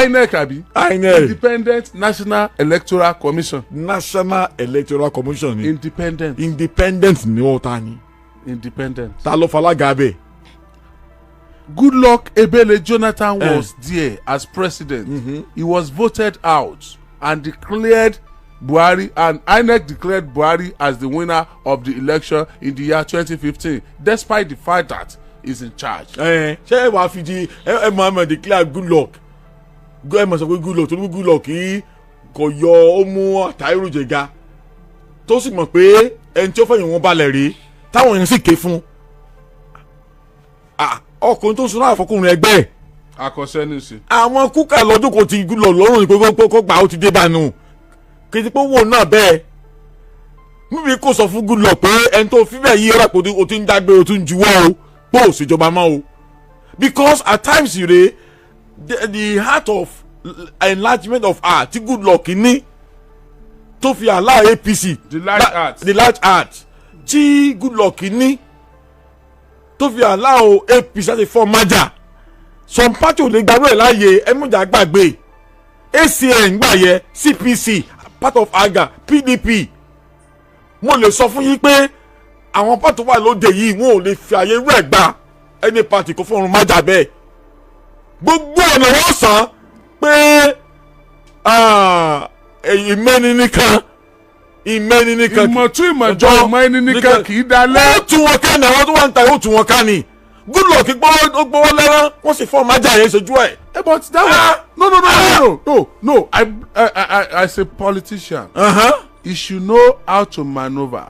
INEC àbí. INEC independent national electoral commission. national electoral commission ni. independent ni wọ́n ta ni. independent. ta ló falága bẹ́ẹ̀. Goodluck Ebele Jonathan was there as president. He was voted out and declared Buhari, and INEC declared Buhari as the winner of the election in the year 2015, despite the fact that he's in charge. ṣé ẹ wàá fi di ẹ máa declare Goodluck ẹ máa sọ pé Goodluck torí Goodluck kì í kò yọ ó mú Táírù Jẹ̀ga tó sì mọ̀ pé ẹni tí ó fẹ̀yìn wọn balẹ̀ rí táwọn èèyàn sì ké fún ọkùnrin tó ń sunná àfọkùnrin ẹgbẹ́ ẹ̀. Akọ̀ṣẹ́ ní sí. àwọn kúkà lọ́dún kò ti Goodluck lọ́rùn ní pé kó gbà ó ti dé bánu kì í ti pé wò náà bẹ́ẹ̀ mímí kò sọ fún Goodluck pé ẹni tó fi bẹ́ẹ̀ yí ọ̀rọ̀ pé o ti ń dágbé o ti ń juwọ́ o pé ò ṣèjọba mọ́ o because at times you dey the heart of enlargement of heart tí Goodluck ní tó fi allow APC the large heart tí Goodluck ní tó fi allow APC láti fọ́ májà some party ò lè gbàgbé ẹ̀ láàyè ẹ̀mújà gbàgbé ACN gbà yẹ CPC part of AGA PDP mo lè sọ fún yín pé àwọn pàtó wà lóde yìí wọn ò lè fi àyè rẹ̀ gba ẹni pàtì kó fọ́run májà bẹ́ẹ̀ gbogbo ọ̀nà wọ́n sàn pé ìmẹ́ni nìkan ìmọ̀tún ìmọ̀jọ ìmọ̀-ẹni nìkan kì í dalẹ̀. ó tún wọn ká ní àwọn tó wà ń ta ó tún wọn ká ní Goodluck gbọ́wọ́ lẹ́rán wọ́n sì fọ́ májà yẹn ṣojú ẹ̀. But that was no. I as a politician, he should know how to maneuver.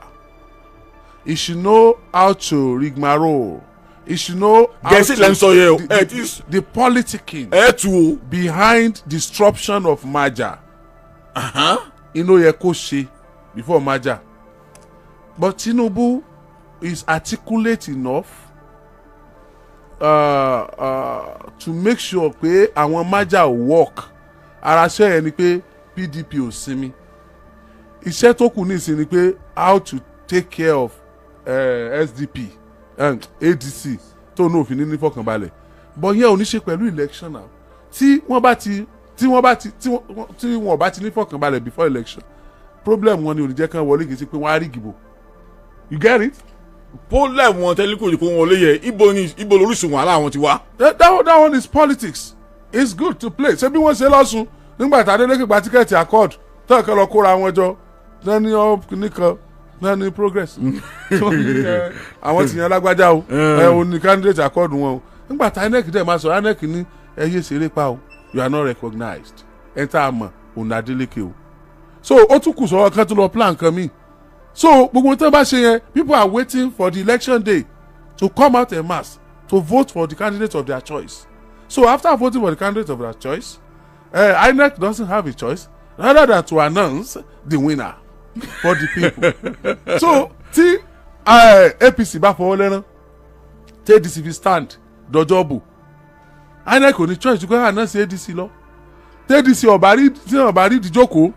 He should know how to rigmarole. He should know how to the politicking behind disruption of Maja. Yẹ kó ṣe before Maja. But Tinubu is articulate enough to make sure pé àwọn Maja work. Ara ṣe yẹn ni pé PDP ò sinmi. Iṣẹ́ tó kù ní ìsìn ni pé how to take care of SDP ADC tó ní òfin ní fọkànbalẹ̀ but yẹn ò ní ṣe pẹ̀lú election now tí wọ́n bá ti ní fọkànbalẹ̀ before election problem wọn ni ò ní jẹ́ kán wọlé kì í ṣe pé wọ́n á rí ìdìbò you get it. problem wọn tẹ́lẹ̀ kò ní kó wọlé yẹ ibo lóríṣun wàhálà wọn ti wá. that one is politics it's good to play ṣé bí wọ́n ṣe lọ́sùn nígbà tí Adeleke gba tíkẹ́ẹ̀tì accord tó kàn lọ kóra wọn jọ lẹ́ni nìkan ní progress àwọn tìyàn lágbájá o òun ni candidate accord wọn o nígbà tí INEC dẹ̀ máa sọ INEC ní ẹyẹ ṣeré pa o you are not recognized ẹ̀ tá a mọ̀ òun ní Adeleke o so ó tún kù sọ́wọ́ kan tó lọ plan kan mi so gbogbo tó bá ṣe yẹn people are waiting for the election day to come out en masse to vote for the candidate of their choice so after voting for the candidate of their choice INEC doesn't have a choice rather than to announce the winner for the people. So tí APC bá fọwọ́ lẹ́rán tí ADC fi stand dọjọ́ bò INEC kò ní choice ju kọ́ àná sí ADC lọ tí ADC ọ̀bá rí ìdíjókòó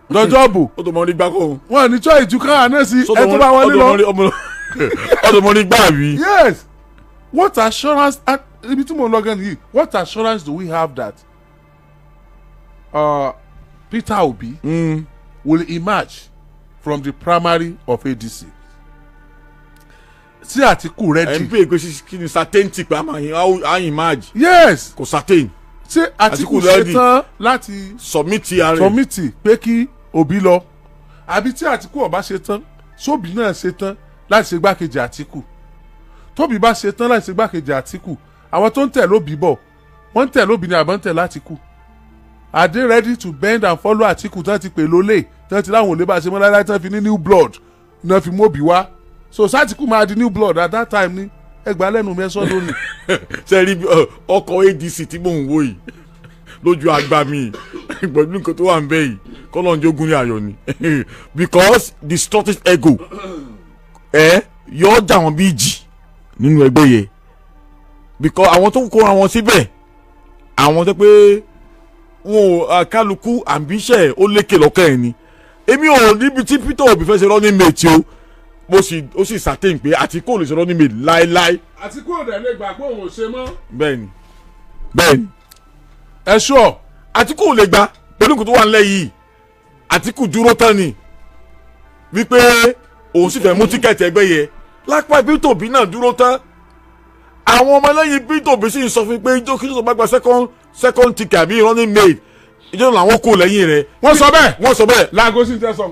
dọjọ́ bò ó tó mọ ní gbá kó. wọ́n ní choice ju kọ́ àná sí ẹ tó bá wọlé lọ. ó tó mọ ní gbá rí. Yes, what assurance ibi tí mo lọ gan yìí what assurance do we have that Peter Obi will emerge from the primary of ADC. See Atiku ready. MP kí ni certainty pé how emerge. Yes. Kò certain. See Atiku ṣetán láti submit pé kí Obi lọ. Àbí tí Atiku ọba ṣetán sóbì náà ṣetán láti ṣe gbákejì Atiku. Tóbi bá ṣetán láti ṣe gbákejì Atiku. Àwọn tó ń tẹ̀ lóbi bọ̀ wọ́n ń tẹ̀ lóbi ní àbọ̀ ń tẹ̀ l'Atiku. Are they ready to bend and follow Atiku tán ti pè lólè tán ti láwọn olè bá ṣe mọ́ láíláí tán fi ní new blood náà fi mọ́bì wá so Atiku máa di new blood at that time ní ẹgbàá lẹ́nu mẹ́sàn lónìí. ṣe rí ọkọ̀ ADC tí mò ń wò yìí lójú àgbà mi pẹ̀lú nǹkan tó wà ń bẹ̀ yìí kọ́lọ́n jogun ní ayọ̀ ni because the Scottish ego yóò jà wọ́n bí ìjì nínú ẹgbẹ́ yẹn because àwọn tó kóra wọn síbẹ̀ àwọn tó pé wọn ò kálukú ambition ó lékè lọ́kàn ẹ̀ ni èmi ò níbi tí Peter Obi fẹ́ ṣe running mate o ó sì certain pé Atiku ò lè ṣe running mate láéláé. Atiku ò dẹ̀ lè gbà pé òun ò ṣe mọ́. bẹ́ẹ̀ni ẹ sọ Atiku ò lè gbà pẹ̀lú nǹkan tó wà nílẹ̀ yìí Atiku dúró tán ni wípé òun sì fẹ́ mú tíkẹ́ẹ̀tì ẹgbẹ́ yẹn lápá Peter Obi náà dúró tán àwọn ọmọ ẹlẹ́yìn Peter Obi sì ń sọ fún pé ijó kí ló bá gba second ticket àbí running mate ìjọ làwọn kò lẹ́yìn rẹ̀. wọ́n sọ bẹ́ẹ̀. wọ́n sọ bẹ́ẹ̀. láago sí tẹ̀sán.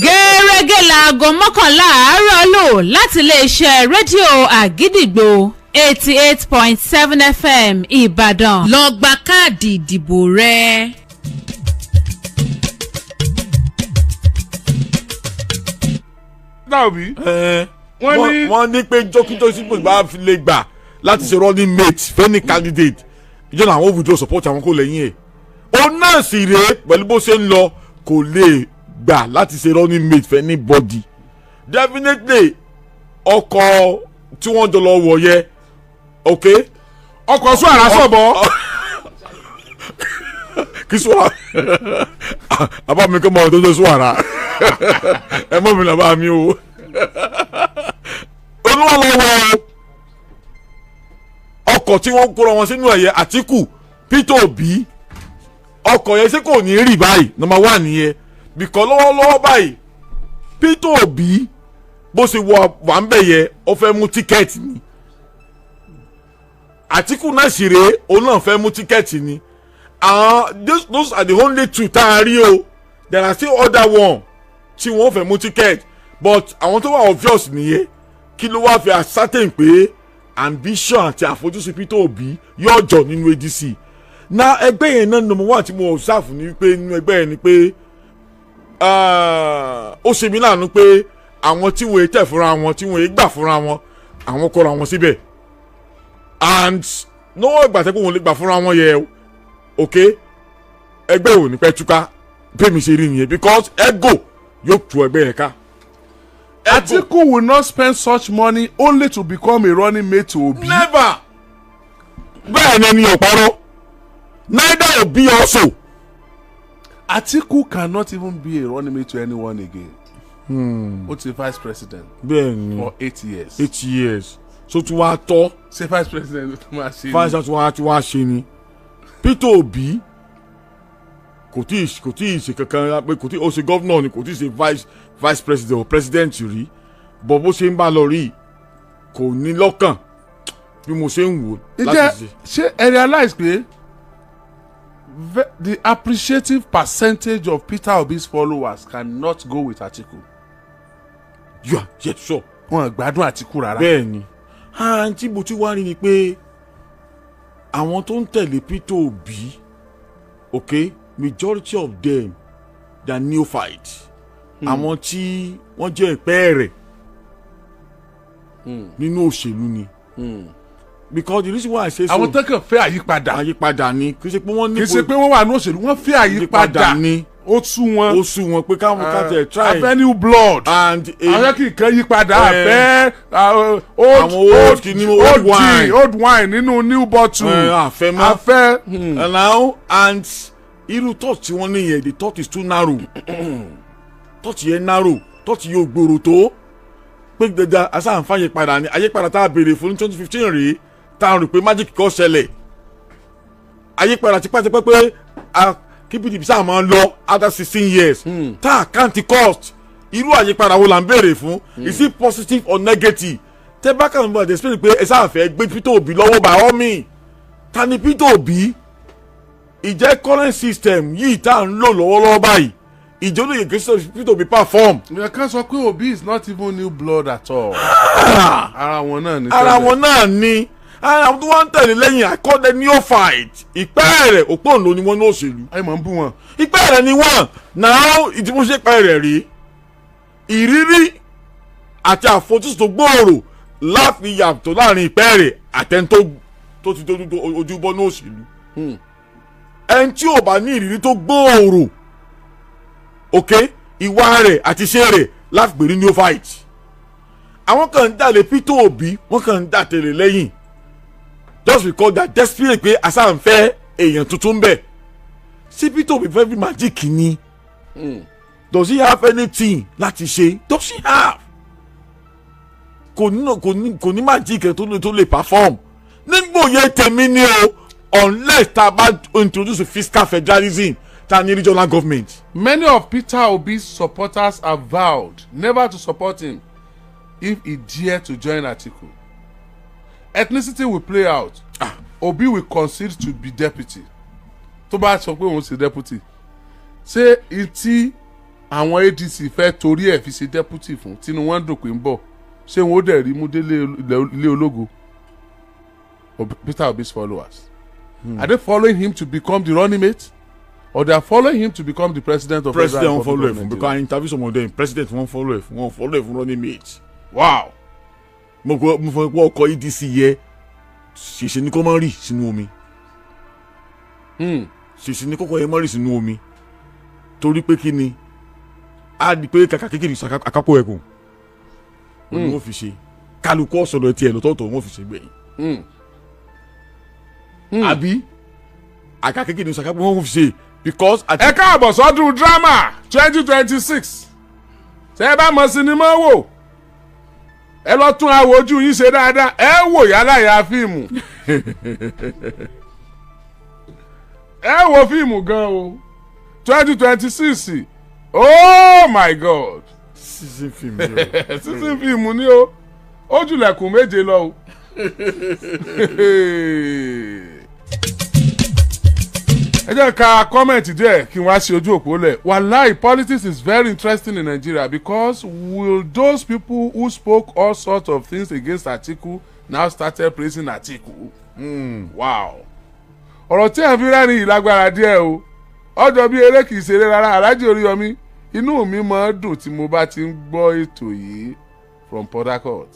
gẹ́rẹ́gẹ́ láago 11 àárọ̀ lò láti iléeṣẹ́ rédíò àgídìgbò 88.7 FM Ìbàdàn. lọ gba káàdì ìdìbò rẹ. Obi. wọ́n ní pé jókító sípò bá fi lè gbà láti ṣe running mate fẹ́ni candidate ìjọ làwọn withdraw support àwọn kò lẹ́yìn ẹ̀. òun náà sì rèé pẹ̀lú bó ṣe ń lọ kò lè gbà láti ṣe running mate fẹ́ni body. definitely ọkọ̀ tí wọ́n jọ lọ wọ̀ yẹ ok. ọkọ̀ sún àrà sọ̀bọ̀. kí sún àrà àbá mi kọ́ mọ̀ ọ́ tó tó sún àrà ẹ mọ̀ mi làbá mi o. olúwa lọ wọ ọkọ̀ tí wọ́n kóra wọn sínú ẹ̀yẹ Àtíkù Peter Obi ọkọ̀ yẹn ṣé kò ní rí báyìí number one nìyẹn bìkọ́ lọ́wọ́lọ́wọ́ báyìí Peter Obi bó ṣe wà ń bẹ̀ yẹ ó fẹ́ mú tíkẹ́ẹ̀tì ni Àtíkù náà sì rèé òun náà fẹ́ mú tíkẹ́ẹ̀tì ni those are the only two tá a rí o there are still other one tí wọ́n fẹ́ mú tíkẹ́ẹ̀tì but àwọn tó wà obvious nìyẹn kí ló wá fi ascertain pé ambition àti àfojúsùn Peter Obi yóò jọ nínú ADC na ẹgbẹ́ yẹn náà number one tí mo observe ní pé nínú ẹgbẹ́ yẹn ni pé ó ṣe mí láàánú pé àwọn tí wọ́n tẹ̀ fúnra wọn tí wọ́n gbà fúnra wọn àwọn kọ́ra wọn síbẹ̀ and náwó ìgbà tẹ́kọ̀ wọn lè gbà fúnra wọn yẹ ok ẹgbẹ́ ò ní pẹ́ túká bẹ́ẹ̀ mi ṣe rí nìyẹn because ego yóò tu ẹgbẹ́ yẹn ká. Atiku will not spend such money only to become a running mate to Obi. Never. Bẹ́ẹ̀ ni ọ̀pọ̀rọ̀. Neither Obi also. Atiku cannot even be a running mate to anyone again. Ó ti vice president. Bẹ́ẹ̀ni. For 8 years. 8 years. So tí wàá tọ́. Ṣé vice president ló máa ṣe ni? Vice president tí wàá ṣe ni. Peter Obi kò tí ì ṣe kankan pé kò tí ó ṣe governor ni kò tí ì ṣe vice president or president rí bọ̀ bó ṣe ń bá lọ rí kò ní lọ́kàn bí mo ṣe ń wò láti ṣe ẹ realize pé the appreciative percentage of Peter Obi's followers cannot go with Atiku. Yeah, sure. wọn gbádùn Atiku rárá. bẹ́ẹ̀ni àǹtí mo ti wá rí ni pé àwọn tó ń tẹ̀lé Peter Obi okay majority of them they are neophytes. àwọn tí wọ́n jẹ́ ìpẹ́ rẹ̀ nínú òṣèlú ni because the reason why I say so. àwọn tó kàn fẹ́ àyípadà ni kì í ṣe pé wọ́n ní. kì í ṣe pé wọ́n wà ní òṣèlú wọ́n fẹ́ àyípadà ni ó sú wọn pé káwọn kájẹ try. afẹ́ new blood and àwọn kì í kan yípadà afẹ́ old wine nínú new bottle afẹ́ mọ́ afẹ́. now and irú thought tí wọ́n ní yẹn the thought is too narrow thought yẹn narrow thought yóò gbòòrò tó pé dandan asáǹfààní padà ní àyípadà tá a béèrè fún 2015 rèé tá a rò pé magic kò ṣẹlẹ̀ àyípadà tipátipá pé kí PDP sáà máa ń lọ after 16 years tá a count cost irú àyípadà wo là ń béèrè fún is it positive or negative tẹ bá kàn ń bọ̀ explain pé ẹ sáà fẹ́ gbé Peter Obi lọ́wọ́ by all means ta ni Peter Obi ìjẹ́ current system yìí tá à ń lò lọ́wọ́lọ́wọ́ báyìí ìjọ lóye kí Peter Obi perform. ìyẹn kan sọ pé Obi is not even new blood at all. ara wọn náà ni. ara wọn náà ni àwọn tó wá ń tẹ̀lé lẹ́yìn àkọ́dẹ neophyte ìpẹ́ rẹ̀ òpóǹlò ni wọ́n ní òṣèlú. ẹ mọ̀ ń bú wọn. ìpẹ́ rẹ̀ ni wọ́n náà ìdìbòsí ìpẹ́ rẹ̀ rí ìrírí àti àfojúsùn tó gbòòrò láti yàtọ̀ láàrin ìpẹ́ rẹ̀ àtẹ̀ntó tó ti ojúbọ ní òṣèlú. ẹni tí ò bá ní ìrírí tó gbòòrò ìwà rẹ̀ àti iṣẹ́ rẹ̀ láti gbèrú neophyte. àwọn kan ń dàlẹ̀ Peter Obi wọ́n kàn ń dàtẹ̀lẹ̀ lẹ́yìn just because they are desperate pé asáǹfẹ́ èèyàn tuntun bẹ̀. ṣé Peter Obi fẹ́ fi magic ni does he have anything láti ṣe does he have kò ní magic tó lè perform nígbò yẹn tèmi ni o unless tá a bá introduce fiscal federalism ta ni regional government. Many of Peter Obi's supporters have vowed never to support him if he dare to join Atiku. ethnicity will play out. Obi will concede to be deputy. Tó bá sọ pé òun ṣe deputy. Ṣé ìtí àwọn ADC fẹ́ torí ẹ̀ fi ṣe deputy fún tínú wọn dùn pé ń bọ̀ ṣé wọn ó dẹ̀ rí mú délé ilé ológo? Peter Obi's followers. Are they following him to become the running mate? Or they are following him to become the president of President Federal won't follow Republic him of because I Nigeria? interview some of them. President won't follow him running mate. Wow. Mo fọ pé ọkọ̀ EDC yẹ ṣèṣe ní kó máa rì sínú omi. Ṣèṣe ní kókó yẹn máa rì sínú omi. Torí pé kí ni a di pé kàkà kékeré àkápò ẹ̀kùn. Wọ́n wọ́n fi ṣe kálukú ọ̀sọ̀rọ̀ tiẹ̀ lọ́tọ̀ọ̀tọ̀ wọ́n fi ṣe gbẹ̀yìn. Àbí àkà kékeré àkápò wọ́n fi ṣe because. Ẹ káàbọ̀ sọ́dún drama 2026. Ṣé ẹ bá mọ sinimá wò? Ẹ lọ tún àwọ̀ ojú yín ṣe dáadáa. Ẹ wò yálà ya fíìmù. Ẹ wo fíìmù gan o. 2026. Oh my God. Season film ni o. Season fíìmù ni o. Ó jùlẹ̀kùn méje lọ o. Ẹ jẹ́ ká kọ́mẹ̀ntì díẹ̀ kí n wá sí ojú òpó lẹ̀. Wallahi, politics is very interesting in Nigeria because will those people who spoke all sorts of things against Atiku now started praising Atiku? Wow. Ọ̀rọ̀ tí ẹ̀ fi rẹ́rìn yìí lágbára díẹ̀ o. Ọjọ́ bí eré kìí ṣeré rárá. Alhaji Oríyọmí, inú mi máa ń dùn tí mo bá ti ń gbọ́ ètò yìí from Port Harcourt.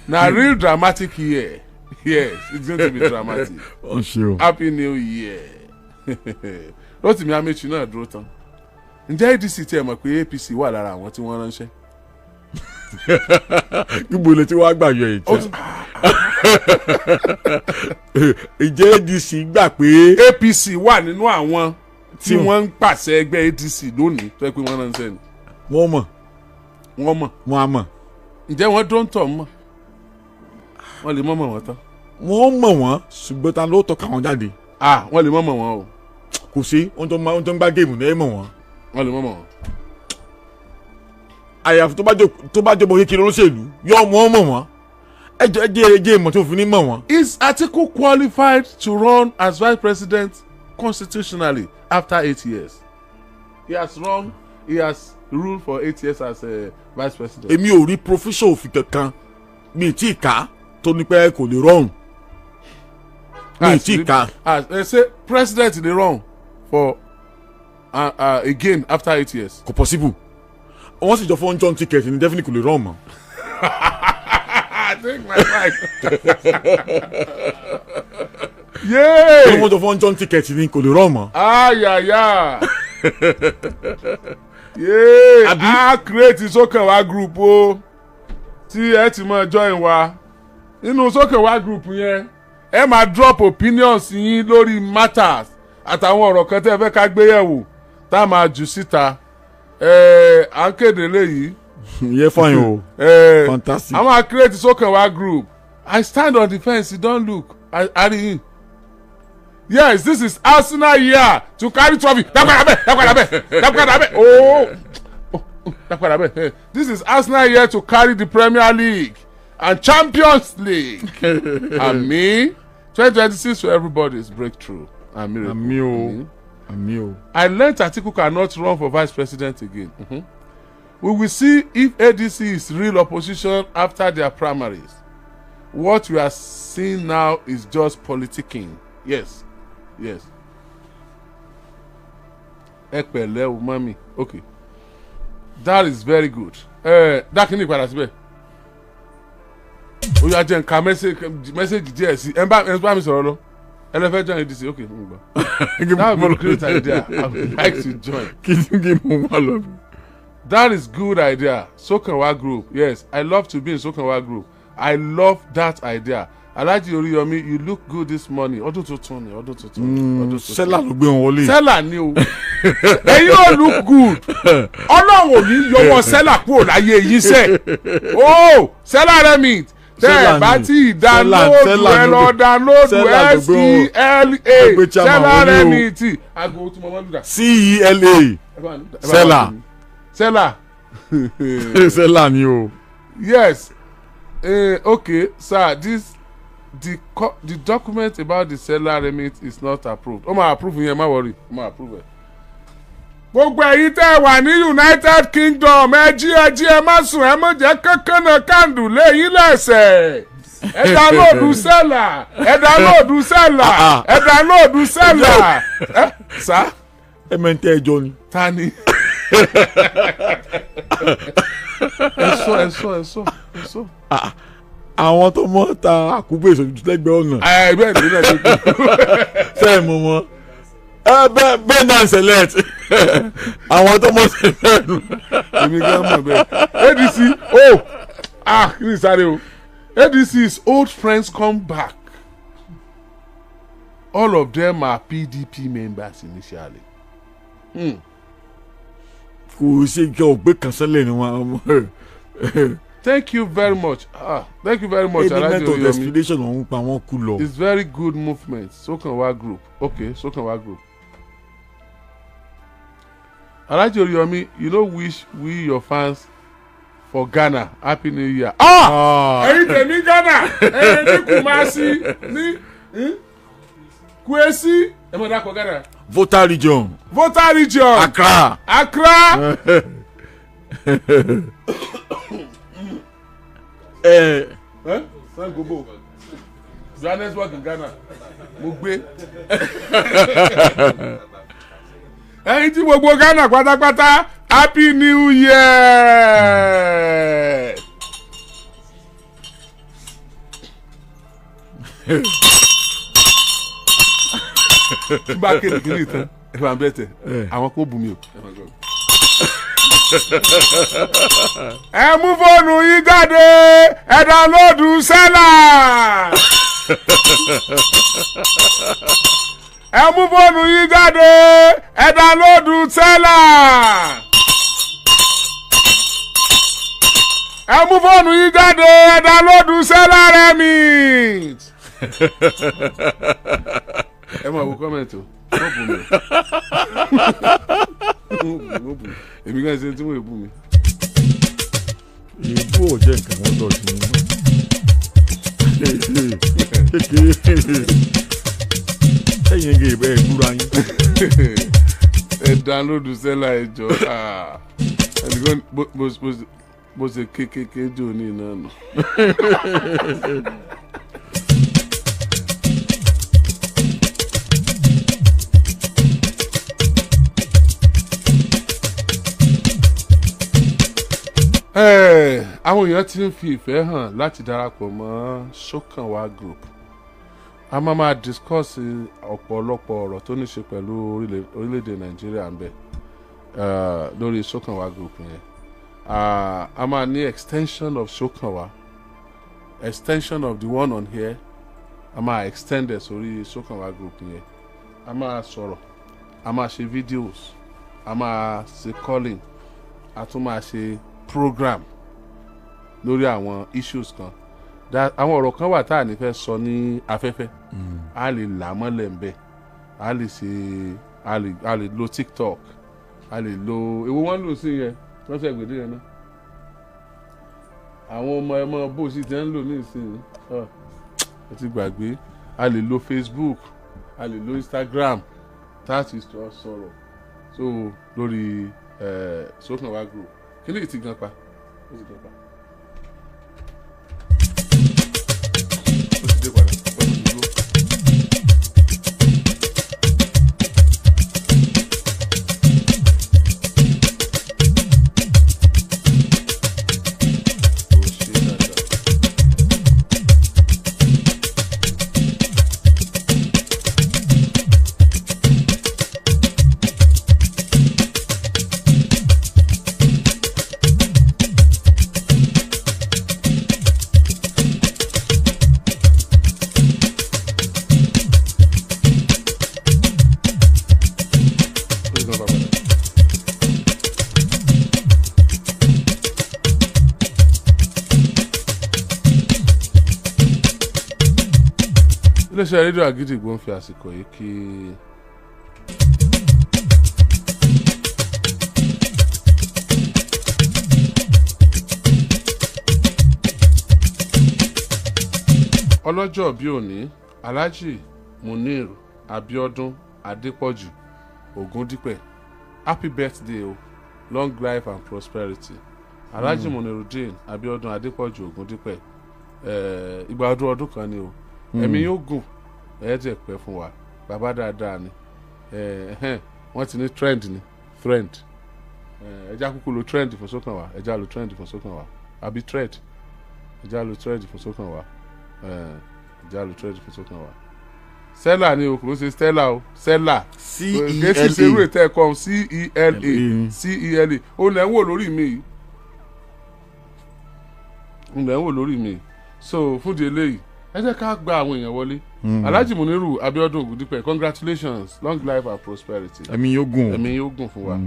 Na real dramatic year. Yes, it's going to be dramatic. Oh, sure. Happy New Year. Rotimi Amechi náà dúró tán. Ǹjẹ́ ADC tiẹ̀ mọ̀ pé APC wà lára àwọn tí wọ́n ránṣẹ́? Níbo lè tí wàá gbàyọ èyí tí. Ìjẹ́ ADC gbà pé APC wà nínú àwọn tí wọ́n ń pàṣẹ ẹgbẹ́ ADC lónìí tó yẹ pé wọ́n ránṣẹ́ ni. wọ́n mọ̀. Wọ́n mọ̀. Wọ́n á mọ̀. Ǹjẹ́ wọ́n dó ń tọ̀ mọ̀? Wọ́n lè mọ̀ wọ́n tán. Wọ́n mọ̀ wọ́n ṣùgbọ́n ta ló tọ́ka wọn jáde. Wọ́n lè mọ̀ wọ́n o. Kò sí ohun tó ń gbá géèmù ní ẹ̀ mọ̀ wọ́n. Wọ́n lè mọ̀ wọ́n. Àyàfi tó bá jọmọ kékeré olóṣèlú yọ ọmọ ọmọ wọn ẹjẹ ìmọ̀ tó fi ní mọ̀ wọn. Is Atiku qualified to run as vice president constitutionally after 8 years? He has ruled for 8 years as a vice president. Èmi ò rí profession òfin kankan mi ì tí ì ká tó ní pé kò lè rọrùn mi ì tí ì ká. They say president dey run for again after 8 years. Kò possible. Wọ́n sì jọ fún John ticket ní definitely kò lè rọrùn mọ́. Take my mic. Yay! Wọ́n jọ fún John ticket ní kò lè rọrùn mọ́. Yeah. Yeah. Create Sokanwa group o. Tí ẹ ti máa join wa. Nínú Sokanwa group yẹn, ẹ máa drop opinions yín lórí matters àtàwọn ọ̀rọ̀ kan tẹ́ ẹ fẹ́ ká gbé yẹ̀wò tá a máa jù síta. À ń kéde léyìí. Yẹ fine o. Fantastic. I'm gonna create Sokanwa group. I stand on the fence. You don't look. I in. Yes, this is Arsenal year to carry trophy. This is Arsenal year to carry the Premier League and Champions League. And me, 2026 for everybody's breakthrough. Amio. I learned Atiku cannot run for vice president again. We will see if ADC is real opposition after their primaries. What we are seeing now is just politicking. Yes. Ekpele o mami. Okay. That is very good. That kini padà síbẹ̀. Ó yá jẹ́ nǹkan message díẹ̀ sí. Ẹ bá mi sọ̀rọ̀ lọ. Ẹlẹ́fẹ́ join ADC. Okay. That would be a great idea. I would like to join. That is good idea. Sokanwa group. Yes, I love to be in Sokanwa group. I love that idea. Alhaji Oriyomi, you look good this morning. Ọdún tuntun ni. Sẹ́là ló gbé wọn wọlé. Sẹ́là ni o. Ẹ̀yin ò look good. Ọlọ́run ò ní yọwọ́ Sẹ́là kúrò láyé yìí sẹ́. Oh, Sẹ́là Remit. Tẹ́ ẹ bá tí download ẹ lọ download SELA. Sẹ́là Remit. Ago tí mo máa ń lù dà. CELA. Sẹ́là. Sẹ́là ni o. Yes. Okay, sir, this the document about the seller remit is not approved. ó máa approve yẹn má worry ó máa approve ẹ̀. gbogbo ẹ̀yin tẹ́ ẹ wà ní United Kingdom ẹ jí má sùn ẹ má jẹ́ kankan náà kándù léyìn lẹ́sẹ̀ ẹ download seller ẹ download seller ẹ download seller ẹ sá. ẹ mẹ́ntẹ́ ẹjọ́ ni. ta ni. ẹ sọ. àwọn tó mọ ta àkúbọ ìṣòjú lẹ́gbẹ̀ẹ́ ọ̀nà. bẹ́ẹ̀ ni náà ṣe kú. sẹ́ẹ̀ mọ̀ wọ́n bẹ́ẹ̀ náà select àwọn tó mọ̀ sí bẹ́ẹ̀ nù. èmi gan mọ̀ bẹ́ẹ̀. ADC kí ni sáré o ADC's old friends come back. All of them are PDP members initially. kò ṣe kí ọgbẹ́ kan sẹ́lẹ̀ ni wọ́n. Thank you very much. Thank you very much. Element of explanation ọ̀hún pa wọ́n kú lọ. It's very good movement. Sokanwa group. Okay, Sokanwa group. Alhaji Oriyomi, you know wish we your fans for Ghana happy new year. ẹ̀yin tèmi Ghana ẹ̀yin ní Kumasi ní Kwesi ẹ mọ̀ dákọ̀ Ghana. Voter region. Accra. Sangobo Johannesburg in Ghana mo gbé. ẹ̀yin tí gbogbo Ghana pátápátá happy new year. tí bá kéde kí ni tán ẹ máa bẹ tẹ àwọn kò bù mí o. ẹ mú fóònù yín jáde ẹ download seller. ẹ mú fóònù yín jáde ẹ download seller. ẹ mú fóònù yín jáde ẹ download seller remit. ẹ máa wo kọ́mẹ̀ntì o wọ́n bù mí èmi kan ṣe tí wọ́n bù mí. ìbú ò jẹ́ nǹkan wọ́n dọ̀tí ni wọ́n. ẹ̀yin gé ibẹ̀ ìbúra yín. ẹ download seller ẹ jọ ẹnìkan bó ṣe kékeré jò ní iná nù. àwọn èèyàn ti ń fi ìfẹ́ hàn láti darapọ̀ mọ́ Sokanwa group. a máa discuss ọ̀pọ̀lọpọ̀ ọ̀rọ̀ tó ní ṣe pẹ̀lú orílẹ̀-èdè Nàìjíríà ń bẹ lórí Sokanwa group yẹn. a máa ní extension of Sokanwa, extension of the one on here. a máa extend ẹ̀ sórí Sokanwa group yẹn. a máa sọ̀rọ̀, a máa ṣe videos, a máa ṣe calling, a tún máa ṣe program lórí àwọn issues kan. àwọn ọ̀rọ̀ kan wà tá à ní fẹ́ sọ ní afẹ́fẹ́ a lè là mọ́lẹ̀ ń bẹ̀, a lè lo TikTok, a lè lo èwo wọ́n lò sí yẹn wọ́n fẹ́ gbèdé yẹn náà. àwọn ọmọ bó sì ti ń lò ní ìsinyìí ẹ ti gbàgbé. a lè lo Facebook, a lè lo Instagram láti sọ̀rọ̀ so lórí Sokanwa group. Kí ni ti gan pa? Ó ti gan pa. Ó ti dé padà. Ó ti dúró. iléeṣẹ́ rédíò Àgídìgbò ń fi àsìkò yìí kí ọlọ́jọ́ bí òní Alhaji Munir Abiodun Adepoju Ogundipẹ happy birthday o long life and prosperity Alhaji Munirudeen Abiodun Adepoju Ogundipẹ ìgbà ọdún kan ni o ẹ̀mí yóò gùn ẹ̀ẹ́dẹ̀ pẹ́ fún wa bàbá dáadáa ni wọ́n ti ní trend ni trend ẹja kúkú lo trend fún sókàn wa ẹja lo trend fún sókàn wa àbí thread ẹja lo thread fún sókàn wa ẹja lo thread fún sókàn wa Stella ni o kò ṣe Stella o Stella gẹ̀ẹ́sì ṣerú ètò ẹ̀kọ́ CELA o lẹ́ ń wò lórí mi so fún di eléyìí ẹ jẹ́ ká gba àwọn èèyàn wọlé Alhaji Muniru Abiodun Ogundipẹ congratulations long life and prosperity ẹ̀mí yóò gùn fún wa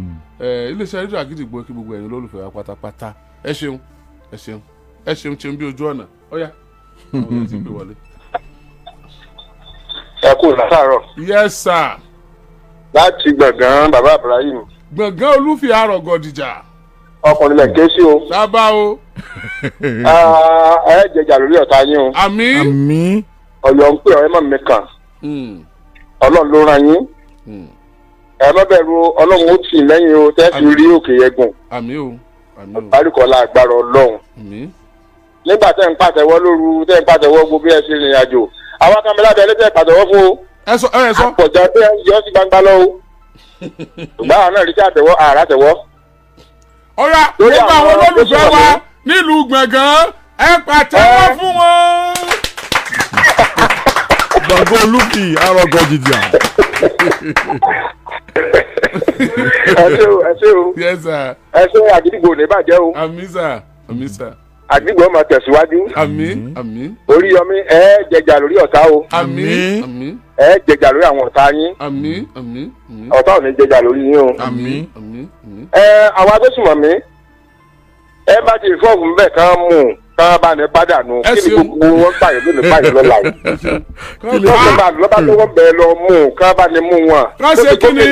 iléeṣẹ́ rédíò Àgídìgbò kí gbogbo ẹ̀yin olólùfẹ́ wa pátápátá ẹ ṣeun bí ojú ọ̀nà ọ̀yá àwọn èèyàn ti gbé wọlé. ẹ kú látàárọ̀. yes sir. láti gbọ̀ngàn bàbá Ibrahim. gbọ̀ngàn olúfi àrògọ̀dìjà. ọkùnrin lẹ̀ ké sí o. sábà o. ẹ jẹjà lórí ọ̀tá yín o. àmín. ọ̀yọ́ ń pè ọ́ ẹ mọ̀ mi kàn. ọlọ́run ló rán yín. ẹ má bẹ̀rù ọlọ́run ó tì lẹ́yìn o tẹ́ fi rí òkè yẹn gùn. àmín o. àbáríkọ́lá agbára ọlọ́run. nígbà tẹ́ ń pàtẹ́wọ́ lóru tẹ́ ń pàtẹ́wọ́ gbogbo bí ẹ ṣe rìnrìn àjò àwọn kamẹ́lá bẹ̀rẹ̀ tẹ́ pàtẹ́wọ́ fún o. ẹ sọ. àpọ̀jọ pé yọ sí gbangba lọ o. ṣùgbọ́n àwọn náà rí sí àtẹ̀wọ́ àrà tẹ̀wọ́. ọ̀rá gbogbo àwọn olólùfẹ́ wa nílùú gbọ̀ngàn ẹ pàtẹ́wọ́ fún wọn. gbọ̀ngàn olúfi àrògọ̀dìjà. ẹ ṣé o. yes sir. ẹ ṣé Àgídìgbò ní bàjẹ́ o. àmín sir. Àgídìgbò máa tẹ̀síwájú. àmín. Oríyọmí ẹ jẹjà lórí ọ̀tá o. àmín. ẹ jẹjà lórí àwọn ọ̀tá yín. àmín. ọ̀tá ò ní jẹjà lórí yín o. àmín. àwọn agbésùnmọ̀mí ẹ bá ti fọ́ọ̀mù bẹ́ẹ̀ kán mú kán bá ní pàdánù kí ni gbogbo wọn báyìí lónìí báyìí lọ́la yìí. lọ́ba tó wọ́n bẹ̀rẹ̀ lọ mú kán bá ní mú wọn. kán ṣe kí ni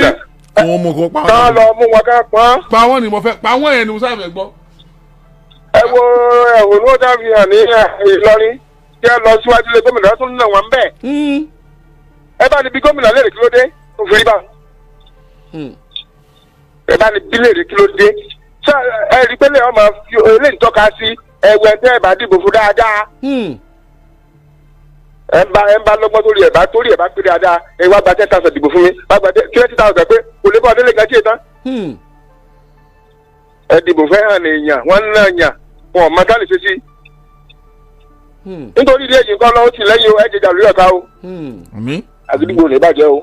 wọ́n mú kó pa wọn. kán lọ mú wọn kán pọ́n. pa wọ́n ni mo fẹ́ pa wọ́n yẹn ni mo sábẹ̀ gbọ́. ẹ wo ẹ̀hónú ó dábì hàn ní Ìlọrin kí ẹ lọ síwájú ilé gómìnà tó ń nà wọ́n bẹ́ẹ̀. ẹ bá ní bí gómìnà léèrè kí ló dé ó fi rí bá. ẹ bá ní bí léèrè kí ló dé. ẹ rí pé lẹ́yìn ọmọ eléyìí tọ́ka sí ẹ̀wẹ̀ tẹ́ ẹ bá dìbò fún dáadáa. ẹ ń bá lọ́gbọ́n torí ẹ̀ bá pé dáadáa ẹ wá gba 10,000 dìbò fún mi wá gba 20,000 pé kò lè bọ́ ọdún lè gàjí ìtàn. ẹ dìbò fẹ́ hàn èèyàn wọ́n ń náà yàn wọn ò mọ ká lè ṣe sí. nítorí ilé yìí kọ́ lọ́wọ́ tì lẹ́yìn o ẹ jẹjà lórí ọ̀tá o. Àgídìgbò lè bàjẹ́ o.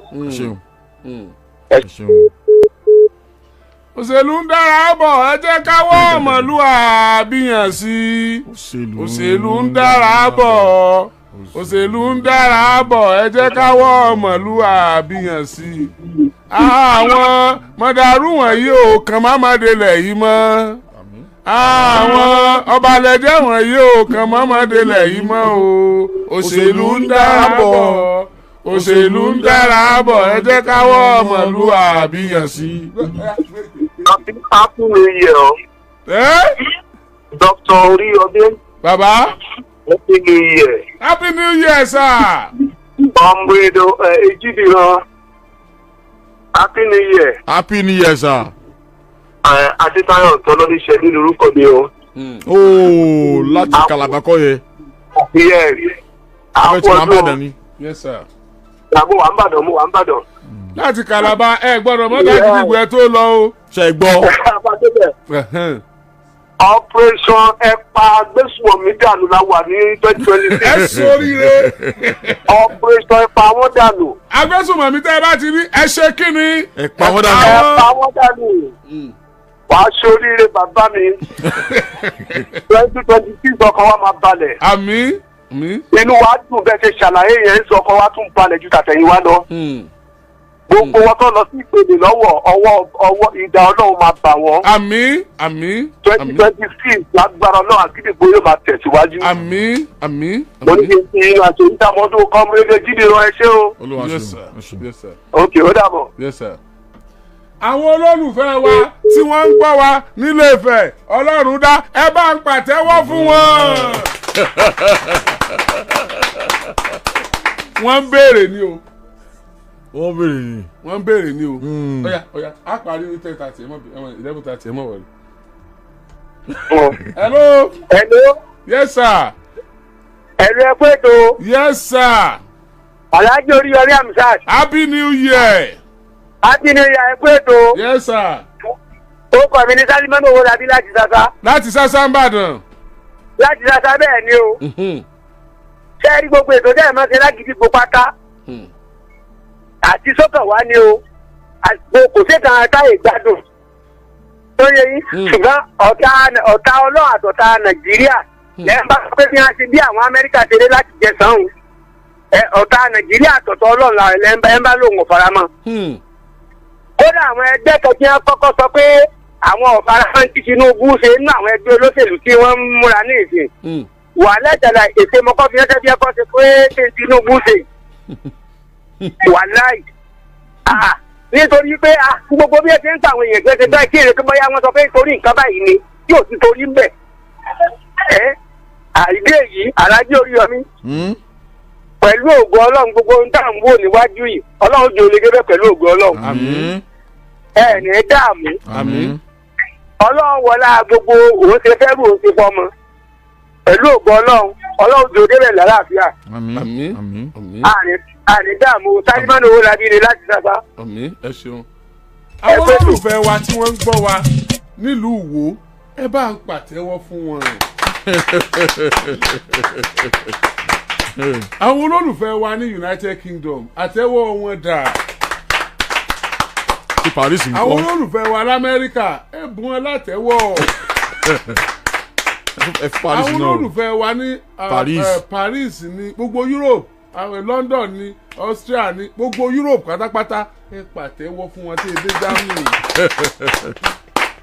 òṣèlú ń dára bọ̀ ẹ jẹ́ káwọ́ ọmọlúwàbí yàn sí. òṣèlú ń dára bọ̀ ẹ jẹ́ káwọ́ ọmọlúwàbí yàn sí. àwọn mọ̀dàrú wọ̀nyí ò kàn má má delẹ̀ yìí mọ́. àwọn ọbalẹ̀jẹ̀ wọ̀nyí ò kàn má má delẹ̀ yìí mọ́ o. òṣèlú ń dára bọ̀ ẹ jẹ́ káwọ́ ọmọlúwàbí yàn sí. Happy New Year. Dr. Oríyọdé. Bàbá. Happy New Year. Happy New Year, sir. Ọmọdé Ejidiran. Happy New Year. Happy New Year, sir. Adétayọ̀ Tọ́lọ́dí ṣẹ́dí lórúkọ mi o. Ooo láti Calabar kọ́ yẹ. Yes. Abẹ́ tí wọ́n bá dàn ní. Yes, sir. Mo wà ń bàdàn. Láti Calabar ẹ gbọ́dọ̀ mọ́tà Àgídìgbò ẹ tó lọ o. Ṣé gbọ́? Operation Ẹ̀pà Agbésùnmọ̀mí dànù la wà ní 2026. ẹ sóríire. Operation Ẹ̀pà wọn dànù. Agbésùnmọ̀mí tẹ́ ẹ bá ti rí ẹ ṣe kí ni. Ẹ̀pà wọn dànù. Ẹ̀pà wọn dànù. Wàá sóríire bàbá mi. 2026 ọkàn wa máa balẹ̀. àmín. Inú wa dùn bẹ́ẹ̀ ṣe ṣàlàyé yẹn ń sọ ọkàn wa tún balẹ̀ ju tàtẹ̀yìnwá lọ. Gbogbo wọn tó lọ sí ìpele lọ́wọ́ ọwọ́ ìdá Ọlọ́run máa bà wọ́n. àmín. 2026 lágbára Ọlọ́run Àgídìgbò yóò máa tẹ̀síwájú. àmín. mo ní kí n ṣe àṣẹ ìdámọ́tò kọ́múrẹ́dẹ́ Jídìran ẹ ṣé o. Yes, sir. ok ó dàbọ̀. Yes, sir. àwọn olólùfẹ́ wa tí wọ́n ń gbọ́ wa nílé Ifẹ̀ Ọlọ́run dá ẹ bá ń pàtẹ́wọ́ fún wọn. wọ́n ń béèrè ni o. wọ́n béèrè ni. Ọya a parí ní 10:30 11:30 ẹ mọ̀ wọlé. Hello. Yes sir. Ẹ̀rọ ẹ̀kọ́ ètò. Yes sir. Alhaji Oríyọrí Hamzat. Happy New Year. Happy New Year ẹ̀kọ́ ètò. Yes sir. Ó kọ̀ mí ní Sálímọ́nù Owólabí láti Sasa. Láti Sasa Ìbàdàn. Láti Sasa bẹ́ẹ̀ ni o. Ṣé rí gbogbo ètò dẹ́ẹ̀ máa ṣe lágídígbò pátá? Àti sọ́kàn wá ni o. Kò sí kan táyé gbádùn. Tó yẹ yín. Ṣùgbọ́n ọ̀tá Ọlọ́run àtọ̀tá Nàìjíríà. Lẹ́yìn bá sọ pé bí wọ́n ṣe bí àwọn Amẹ́ríkà ṣe dé láti jẹ sàn. Ọ̀tá Nàìjíríà àtọ̀tọ̀ Ọlọ́run làwọn ẹ̀ ń bá lòun ọ̀faramọ́. Kódà àwọn ẹgbẹ́ kan tí wọ́n kọ́kọ́ sọ pé àwọn ọ̀faramọ́ ti Tinubu ṣe nínú àwọn ẹgbẹ́ olóṣèlú tí wọ́n ń múra ní ìsìn. Wàhálà ìjàlá ètè mọ́kọ́ fi ẹ́sẹ́ bí ẹ̀kọ́ ṣe pé Tinubu ṣe. Wàhálà nítorí pé gbogbo bí ẹ ṣe ń pa àwọn èèyàn gbèsè bẹ́ẹ̀ kí èrè tó bọ́yá wọn sọ pé torí nǹkan báyìí ni tí ò sí torí ń bẹ̀. Àìdí èyí Alhaji Oríyọmí pẹ̀lú ògo Ọlọ́run gbogbo ohun tá à ń wò níwájú yìí Ọlọ́run jẹ́ olégébé pẹ̀lú ògo Ọlọ́run. Ẹ ní dààmú. Ọlọ́run wọlá gbogbo òun ṣe fẹ́ rú òun ṣe fọmọ pẹ̀lú ògo Ọlọ́run jẹ́ olégébé lálàáfíà. Àní dààmú Sálímọ́nù Owólabí ni láti Sasa. Ẹ ṣeun. Àwọn olólùfẹ́ wa tí wọ́n ń gbọ́ wa nílùú Ìwó ẹ bá ń pàtẹ́wọ́ fún wọn. Àwọn olólùfẹ́ wa ní United Kingdom àtẹ́wọ́ wọn dà. Ti Paris ń kọ́. Àwọn olólùfẹ́ wa l'Amẹ́ríkà ẹ bùn wọn látẹ́wọ́. Àwọn olólùfẹ́ wa ní Paris ní gbogbo Europe London ní Austria ní gbogbo Europe pátápátá ẹ pàtẹ́wọ́ fún wọn tí èdè Germany.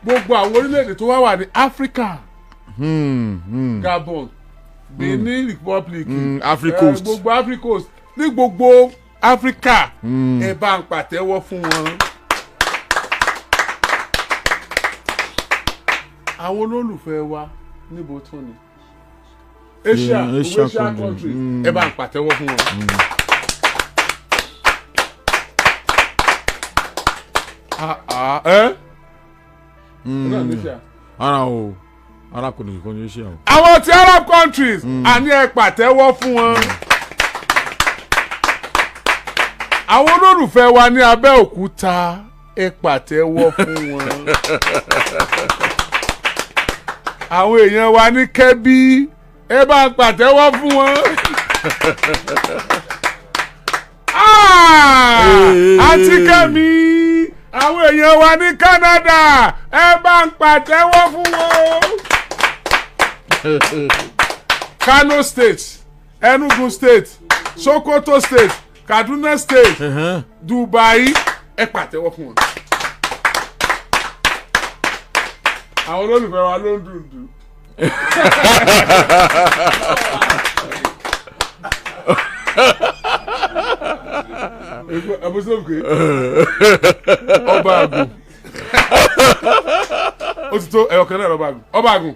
Gbogbo àwọn orílẹ̀-èdè tó wá wà ní Africa. Gabon, Benin Republic, Africoast, gbogbo Africoast ní gbogbo Africa ẹ bá ń pàtẹ́wọ́ fún wọn. Àwọn olólùfẹ́ wa níbo tó ni Asia country ẹ bá ń pàtẹ́wọ́ fún wọn. Ara kò ní kò ní ṣe àwọn. Àwọn ti Arab countries àní ẹ pàtẹ́wọ́ fún wọn. Àwọn olólùfẹ́ wa ní Abẹ́òkúta ẹ pàtẹ́wọ́ fún wọn. Àwọn èèyàn wa ní Kẹ́bí ẹ bá ń pàtẹ́wọ́ fún wọn. Àǹtí Kẹ́mi àwọn èèyàn wa ní Canada ẹ bá ń pàtẹ́wọ́ fún wọn. Kano State, Enugu State, Sokoto State, Kaduna State, Dubai ẹ pàtẹ́wọ́ fún wọn. Àwọn olólùfẹ́ wa ló ń dùn. Ọba Àgùn ó ti tó ẹ̀yọ̀kan náà Ọba Àgùn.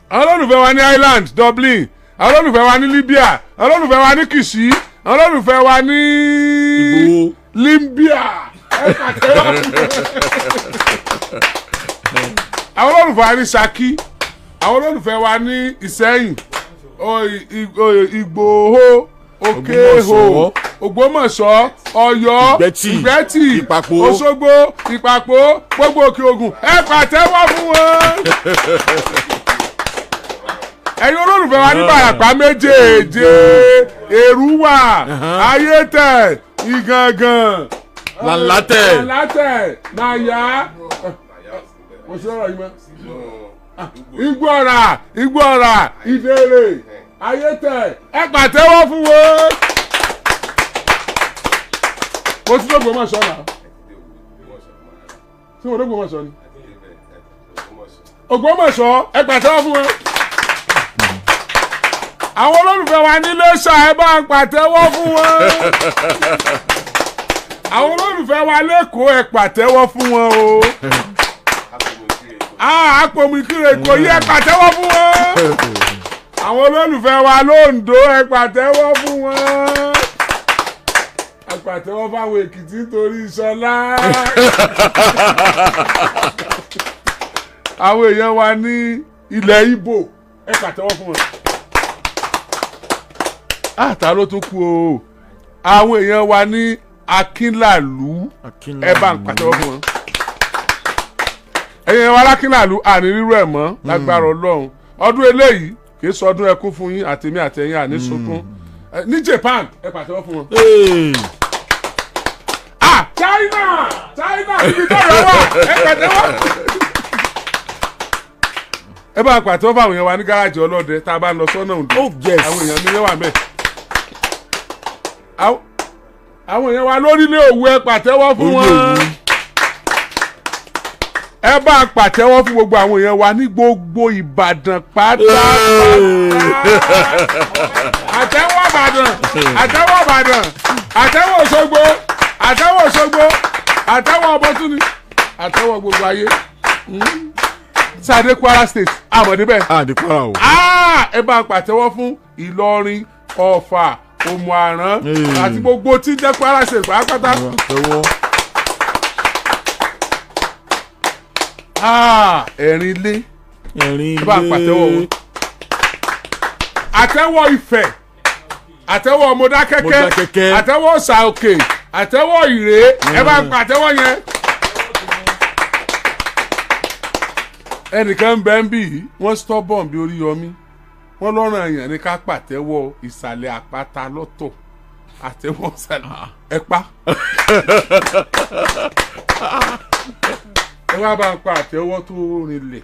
Àwọn olólùfẹ́ wa ní Ireland Dublin, àwọn olólùfẹ́ wa ní Libya, àwọn olólùfẹ́ wa ní Kìṣí, àwọn olólùfẹ́ wa ní Libya àwọn olólùfẹ́ wa ní Ṣakí, àwọn olólùfẹ́ wa ní Ìṣẹ́yìn, Ìgbòho, Òkèhò, Ògbómọ̀ṣọ́, Ọ̀yọ́, Ìgbẹ́tì, Òṣogbo, Ìpàpọ̀, gbogbo Òkè Ògùn ẹ pàtẹ́wọ́ fún wọn. Ẹ̀yin olólùfẹ́ wa ní Bàràpá méjèèje, Èrúwà, Ayétẹ̀, Ìgangan, Làǹlátẹ̀, Nàyà, Ìgbọ̀rà, Ìdèrè, Ayétẹ̀ ẹ pàtẹ́wọ́ fún wọn. Mo ti dọ́gbọ̀n mọ̀ sọ́nà. Tí mo dọ́gbọ̀n mọ̀ sọ ni. Ògbómọ̀ṣọ́ ẹ pàtẹ́wọ́ fún wọn. Àwọn olólùfẹ́ wa ní Iléṣà ẹ bá ń pàtẹ́wọ́ fún wọn. Àwọn olólùfẹ́ wa lẹ́kọ̀ọ́ ẹ pàtẹ́wọ́ fún wọn o. Àpòmù Ìkirè Èkó yẹ pàtẹ́wọ́ fún wọn. àwọn olólùfẹ́ wa lóńdó ẹ pàtẹ́wọ́ fún wọn ẹ pàtẹ́wọ́ fáwọn Èkìtì torí Ṣọlá àwọn èèyàn wa ní ilẹ̀ Ìgbò ẹ pàtẹ́wọ́ fún wọn. Ta ló tún kú o àwọn èèyàn wa ní Akínlàlú ẹ bá ń pàtẹ́wọ́ fún wọn. ẹ̀yin wa lákínlàlú àní rírú ẹ̀ mọ́ lágbára Ọlọ́run ọdún eléyìí kì í sọ ọdún ẹkún fún yín àtẹ̀mí àtẹ̀yìn àní sunkún ní Japan ẹ pàtẹ́wọ́ fún wọn. China ibi tó rẹ wà ẹ pàtẹ́wọ́. ẹ bá pàtẹ́wọ́ fún àwọn èèyàn wa ní gáràjì ọlọ́dẹ tá a bá lọ sọ́nà òǹdó àwọn èèyàn mi wà mẹ́. àwọn èèyàn wa lórílẹ̀ Òwu ẹ pàtẹ́wọ́ fún wọn. ẹ bá pàtẹ́wọ́ fún gbogbo àwọn èèyàn wa ní gbogbo Ìbàdàn pátá. àtẹ́wọ́ Ìbàdàn àtẹ́wọ́ Ìbàdàn àtẹ́wọ́ Òṣogbo àtẹ́wọ́ Òṣogbo àtẹ́wọ́ Ọbọ̀túnni àtẹ́wọ́ gbogbo ayé. Sade Kwara State àmọ̀dé bẹ́ẹ̀. Kwara o. ẹ bá pàtẹ́wọ́ fún Ìlọrin Ọ̀fà Òmù-àrán àti gbogbo tí jẹ́ Kwara State pàápàá. ẹ̀rín ilé ẹ bá pàtẹ́wọ́ wọn. àtẹ́wọ́ Ifẹ̀ àtẹ́wọ́ Mọdákẹ́kẹ́ àtẹ́wọ́ Ṣàòkè àtẹ́wọ́ Ìré ẹ bá pàtẹ́wọ́ yẹn. ẹnìkan ń bẹ ń bì yìí wọ́n stubborn bí Oríyọmí wọ́n lọ́rùn èèyàn ní ká pàtẹ́wọ́ ìsàlẹ̀ àpáta lọ́tọ̀ àtẹ́wọ́ ìsàlẹ̀ ẹ̀pá. ẹ wá bá ń pa àtẹ́wọ́ tó rinlẹ̀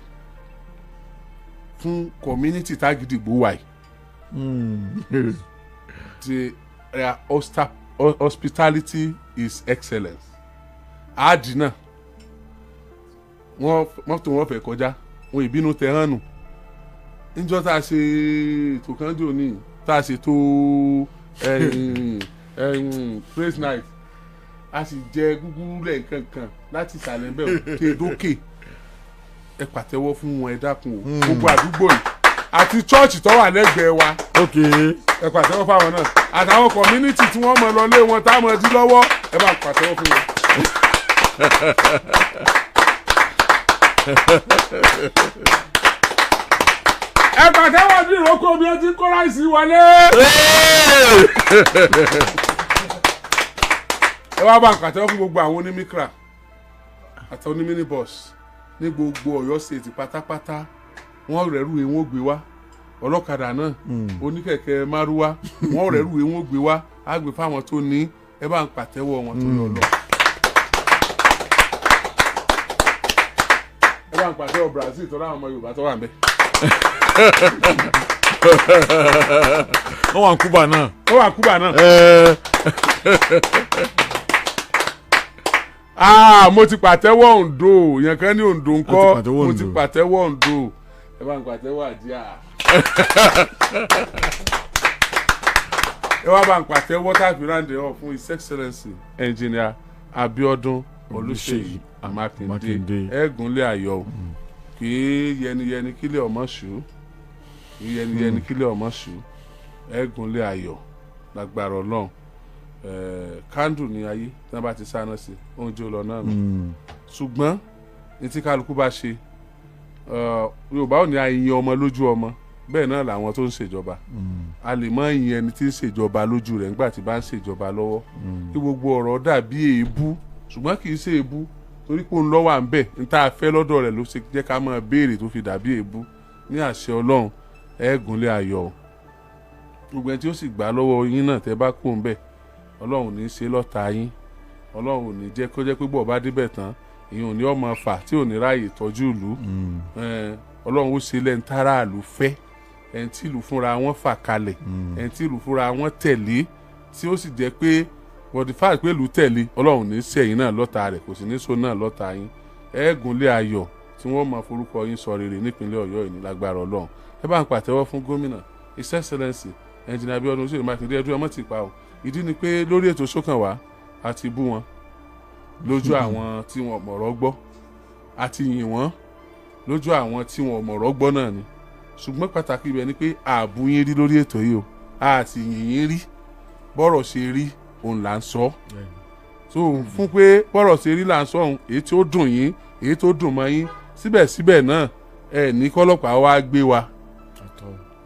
fún community Tágídìgbò wà yìí. The hospitality is excellence. àdínà mọ́tò wọn fẹ́ kọjá wọn ìbínú tẹ hàn nù níjọ́ tá a ṣe ètò kan jò ní tá a ṣe tó praise night a sì jẹ gúgúrú lẹ́ẹ̀kankan láti ìsàlẹ̀ ń bẹ̀ tẹ dókè ẹ pàtẹ́wọ́ fún wọn ẹ dákun o gbogbo àdúgbò yìí àti chọ́ọ̀chì tó wà lẹ́gbẹ̀ẹ́ wa ẹ pàtẹ́wọ́ fáwọn náà àtàwọn community tí wọ́n mọ̀ lọ lé wọn táwọn ẹdí lọ́wọ́ ẹ bá pàtẹ́wọ́ fún wọn. ẹ pàtẹ́wọ́ bí ìrókò bí ó ti kó láìsí wọlé. ẹ wá bá ń pàtẹ́wọ́ fún gbogbo àwọn onímíkra àti onímínibus ní gbogbo Ọ̀yọ́ state pátápátá wọ́n rẹ̀rù ẹ̀ wọ́n gbé wá ọlọ́kadà náà oníkẹ̀kẹ́ márúwá wọ́n rẹ̀rù ẹ̀ wọ́n gbé wá á gbé fáwọn tó ní ẹ bá ń pàtẹ́wọ́ wọn tó yọ lọ. ẹ bá ń pàtẹ́wọ́ Brazil tó láwọn ọmọ Yorùbá tó wà ń bẹ̀. wọ́n wà Kúbà náà. wọ́n wà Kúbà náà. mo ti pàtẹ́wọ́ Oǹdó yẹn kan ní Oǹdó ńkọ́ mo ti pàtẹ́wọ́ Oǹdó ẹ bá ń pàtẹ́wọ́ Àjíà ẹ wá bá ń pàtẹ́wọ́ tàbí ráńdẹ̀ ọ̀ fún His Excellency Engineer Abiodun Olúṣèyí Mákindé ẹ̀gúnlé ayọ̀ kì í yẹniyẹni kílẹ̀ ọmọ ṣù kì í yẹniyẹni kílẹ̀ ọmọ ṣù ẹ̀gúnlé ayọ̀ lágbára Ọlọ́run kándù ní ayé tí wọ́n bá ti sáná sí oúnjẹ lọ náà nù ṣùgbọ́n ní tí kálukú bá ṣe Yorùbá ò ní àyìn ọmọ lójú ọmọ bẹ́ẹ̀ náà làwọn tó ń ṣèjọba a lè mọ ìyẹn ẹni tí ń ṣèjọba lójú rẹ̀ nígbà tí bá ń ṣèjọba lọ́wọ́ kí gbogbo ọ̀rọ̀ dàbí èébú ṣùgbọ́n kì í ṣe èébú torí pé òun lọ́wọ́ à ń bẹ̀ ní tá a fẹ́ lọ́dọ̀ rẹ̀ ló ṣe jẹ́ ká máa béèrè tó fi dàbí èébú ní àṣẹ Ọlọ́run ẹ̀ẹ́gúnlé ayọ̀ gbogbo ẹni tí ó sì gbà lọ́wọ́ yín náà tẹ́ bá kó ń bẹ̀ Ọlọ́run ò ní ṣe lọ́ta yín Ọlọ́run ò ní jẹ́ kó jẹ́ pé bọ̀ bá débẹ̀ tán ìyẹn ò ní ọmọ fà tí ò ní ráàyè tọ́jú ìlú Ọlọ́run ó ṣe lẹ́ni tára ìlú fẹ́ ẹni tí ìlú fúnra wọn fà kalẹ̀ ẹni tí ìlú fúnra wọn tẹ̀lé tí ó sì jẹ́ pé wọ́dìfáà pé ìlú tẹ̀lé Ọlọ́run ní sẹ́yìn náà lọ́ta rẹ̀ kò sì ní so náà lọ́ta yín ẹ̀ẹ́gúnlé ayọ̀ tí wọ́n máa forúkọ yín sọ rere nípínlẹ̀ Ọ̀yọ́ yìí ní lágbára Ọlọ́run ẹ bá ń pàtẹ́wọ́ fún gómìnà His Excellency Engineer Abiodun Olúṣèyí Mákindé ẹdún ọmọ ti pa o ìdí ni pé lórí ètò sókàn wá a ti bú wọn lójú àwọn tí wọn mọ̀rọ̀ gbọ́ a ti yìn wọ́n lójú àwọn tí wọn mọ̀rọ̀ gbọ́ náà ni ṣùgbọ́n pàtàkì ibẹ̀ ni pé ààbò yín rí lórí ètò yìí o àti yìnyín rí bọ́rọ̀ ṣe rí òun là ń sọ so fún pé bọ́rọ̀ ṣe rí là ń sọ òun èyí tí ó dùn yín èyí tó dùn mọ́ yín síbẹ̀síbẹ̀ náà ẹ ní kọ́lọ́pàá wá gbé wa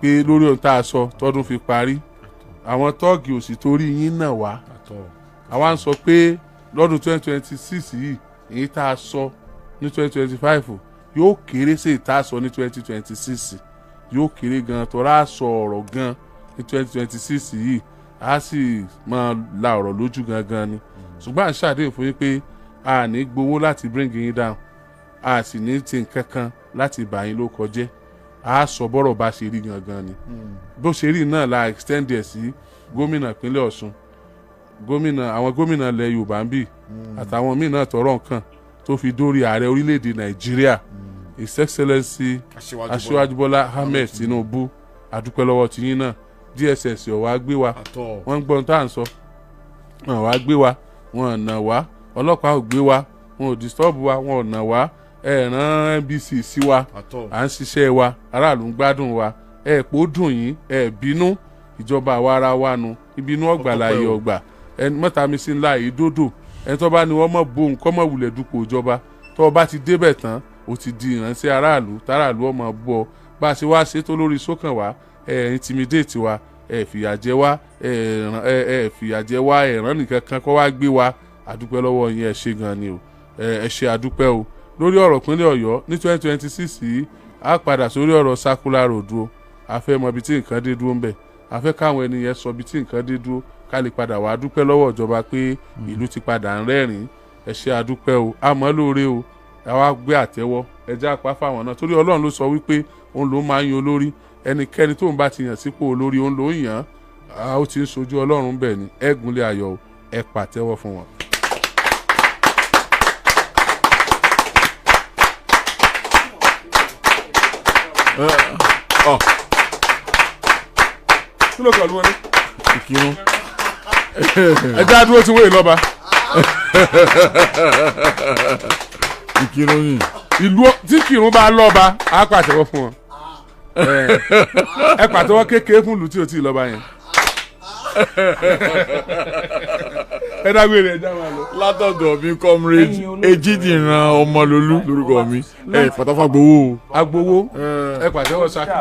pé lórí ohun tá a sọ tọdún fi parí àwọn tọ́ọ̀gì ò sì torí yín náà wá àwa ń sọ pé lọ́dún 2026 yìí èyí tá a sọ ní 2025 yóò kéré sí ìta sọ ní 2026 yóò kéré gan tọ́ra sọ ọ̀rọ̀ gan ní 2026 yìí a sì máa la ọ̀rọ̀ lójú gangan ni ṣùgbọ́n à ń ṣàdéhùn fún yín pé a ní gbowó láti bring yín down a sì ní ti nǹkan kan láti bà yín ló kọjẹ́ a sọ bọ́rọ̀ bá ṣe rí gangan ni bó ṣe rí náà la extend ẹ̀ sí gómìnà ìpínlẹ̀ Ọ̀ṣun àwọn gómìnà ilẹ̀ Yorùbá ń bì àtàwọn míì náà tọrọ nǹkan tó fi dórí ààrẹ orílẹ̀-èdè Nàìjíríà His Excellency Aṣíwájú Bọ́lá Ahmed Tinubu adúpẹ́ lọ́wọ́ tiyín náà DSS ò wá gbé wa wọ́n ń gbọ́n tá à ń sọ wọ́n wá gbé wa wọ́n ò nà wá ọlọ́pàá ò gbé wa wọ́n ò disturb wa wọ́n ò nà wá rán NBC sí wa à ń ṣiṣẹ́ wa aráàlú ń gbádùn wa pò dùn yín bínú ìjọba àwa ara wa nu ìbínú ọ̀gbàlàyé ọ̀gbà mọ́ta mi sí ńlá yìí dòdò ẹni tó bá ní wọ́n mọ̀ bóun kọ́ mọ̀ wulẹ̀ dupò ìjọba tó o bá ti débẹ̀ tán o ti di ìránṣẹ́ aráàlú táràlú ọmọ bọ́ bá a ṣe wá ṣètò lórí sókàn wa intimidate wa fìyàjẹ wa fìyàjẹ wa ẹ̀ràn nìkan kan kọ́ wá gbé wa àdúpẹ́ lọ́wọ́ yín ẹ ṣé gan ni o ẹ ṣé àdúpẹ́ o lórí ọ̀rọ̀ ìpínlẹ̀ Ọ̀yọ́ ní 2026 yìí a padà sórí ọ̀rọ̀ circular road o a fẹ́ mọ ibi tí nǹkan dé dúró ń bẹ̀ a fẹ́ káwọn ènìyàn sọ ibi tí nǹkan dé dúró ká lè padà wá dúpẹ́ lọ́wọ́ ìjọba pé ìlú ti padà ń rẹ́rìn ẹ ṣé àdúpẹ́ o àmọ́ lóore o àwa gbé àtẹ́wọ́ ẹja apá fáwọn náà torí Ọlọ́run ló sọ wípé òun ló máa ń yan olórí ẹnikẹ́ni tó ń bá ti yàn sípò olórí òun ló ń yàn án ó ti ń sojú Ọlọ́run bẹ̀ ni ẹ gúnlẹ̀ ayọ̀ o ẹ pàtẹ́wọ́ fún wọn. kí ló kọ̀ ló wọlé. ìkírun. ẹja dúró tí wọ́n yìí lọ́ba. ìkírun yìí. ìlú tí kírun bá lọ́ba á pàtẹ́wọ́ fún wọn. ẹ pàtẹ́wọ́ kékeré fún ìlú tí o ti lọ́ba yẹn. ẹ dágbére ẹja máa lọ. látọ̀dọ̀ mi comrade Ejidìran Ọmọlolú lórúkọ mi pàtàkì agbowó. agbowó ẹ pàtẹ́wọ́ sákì.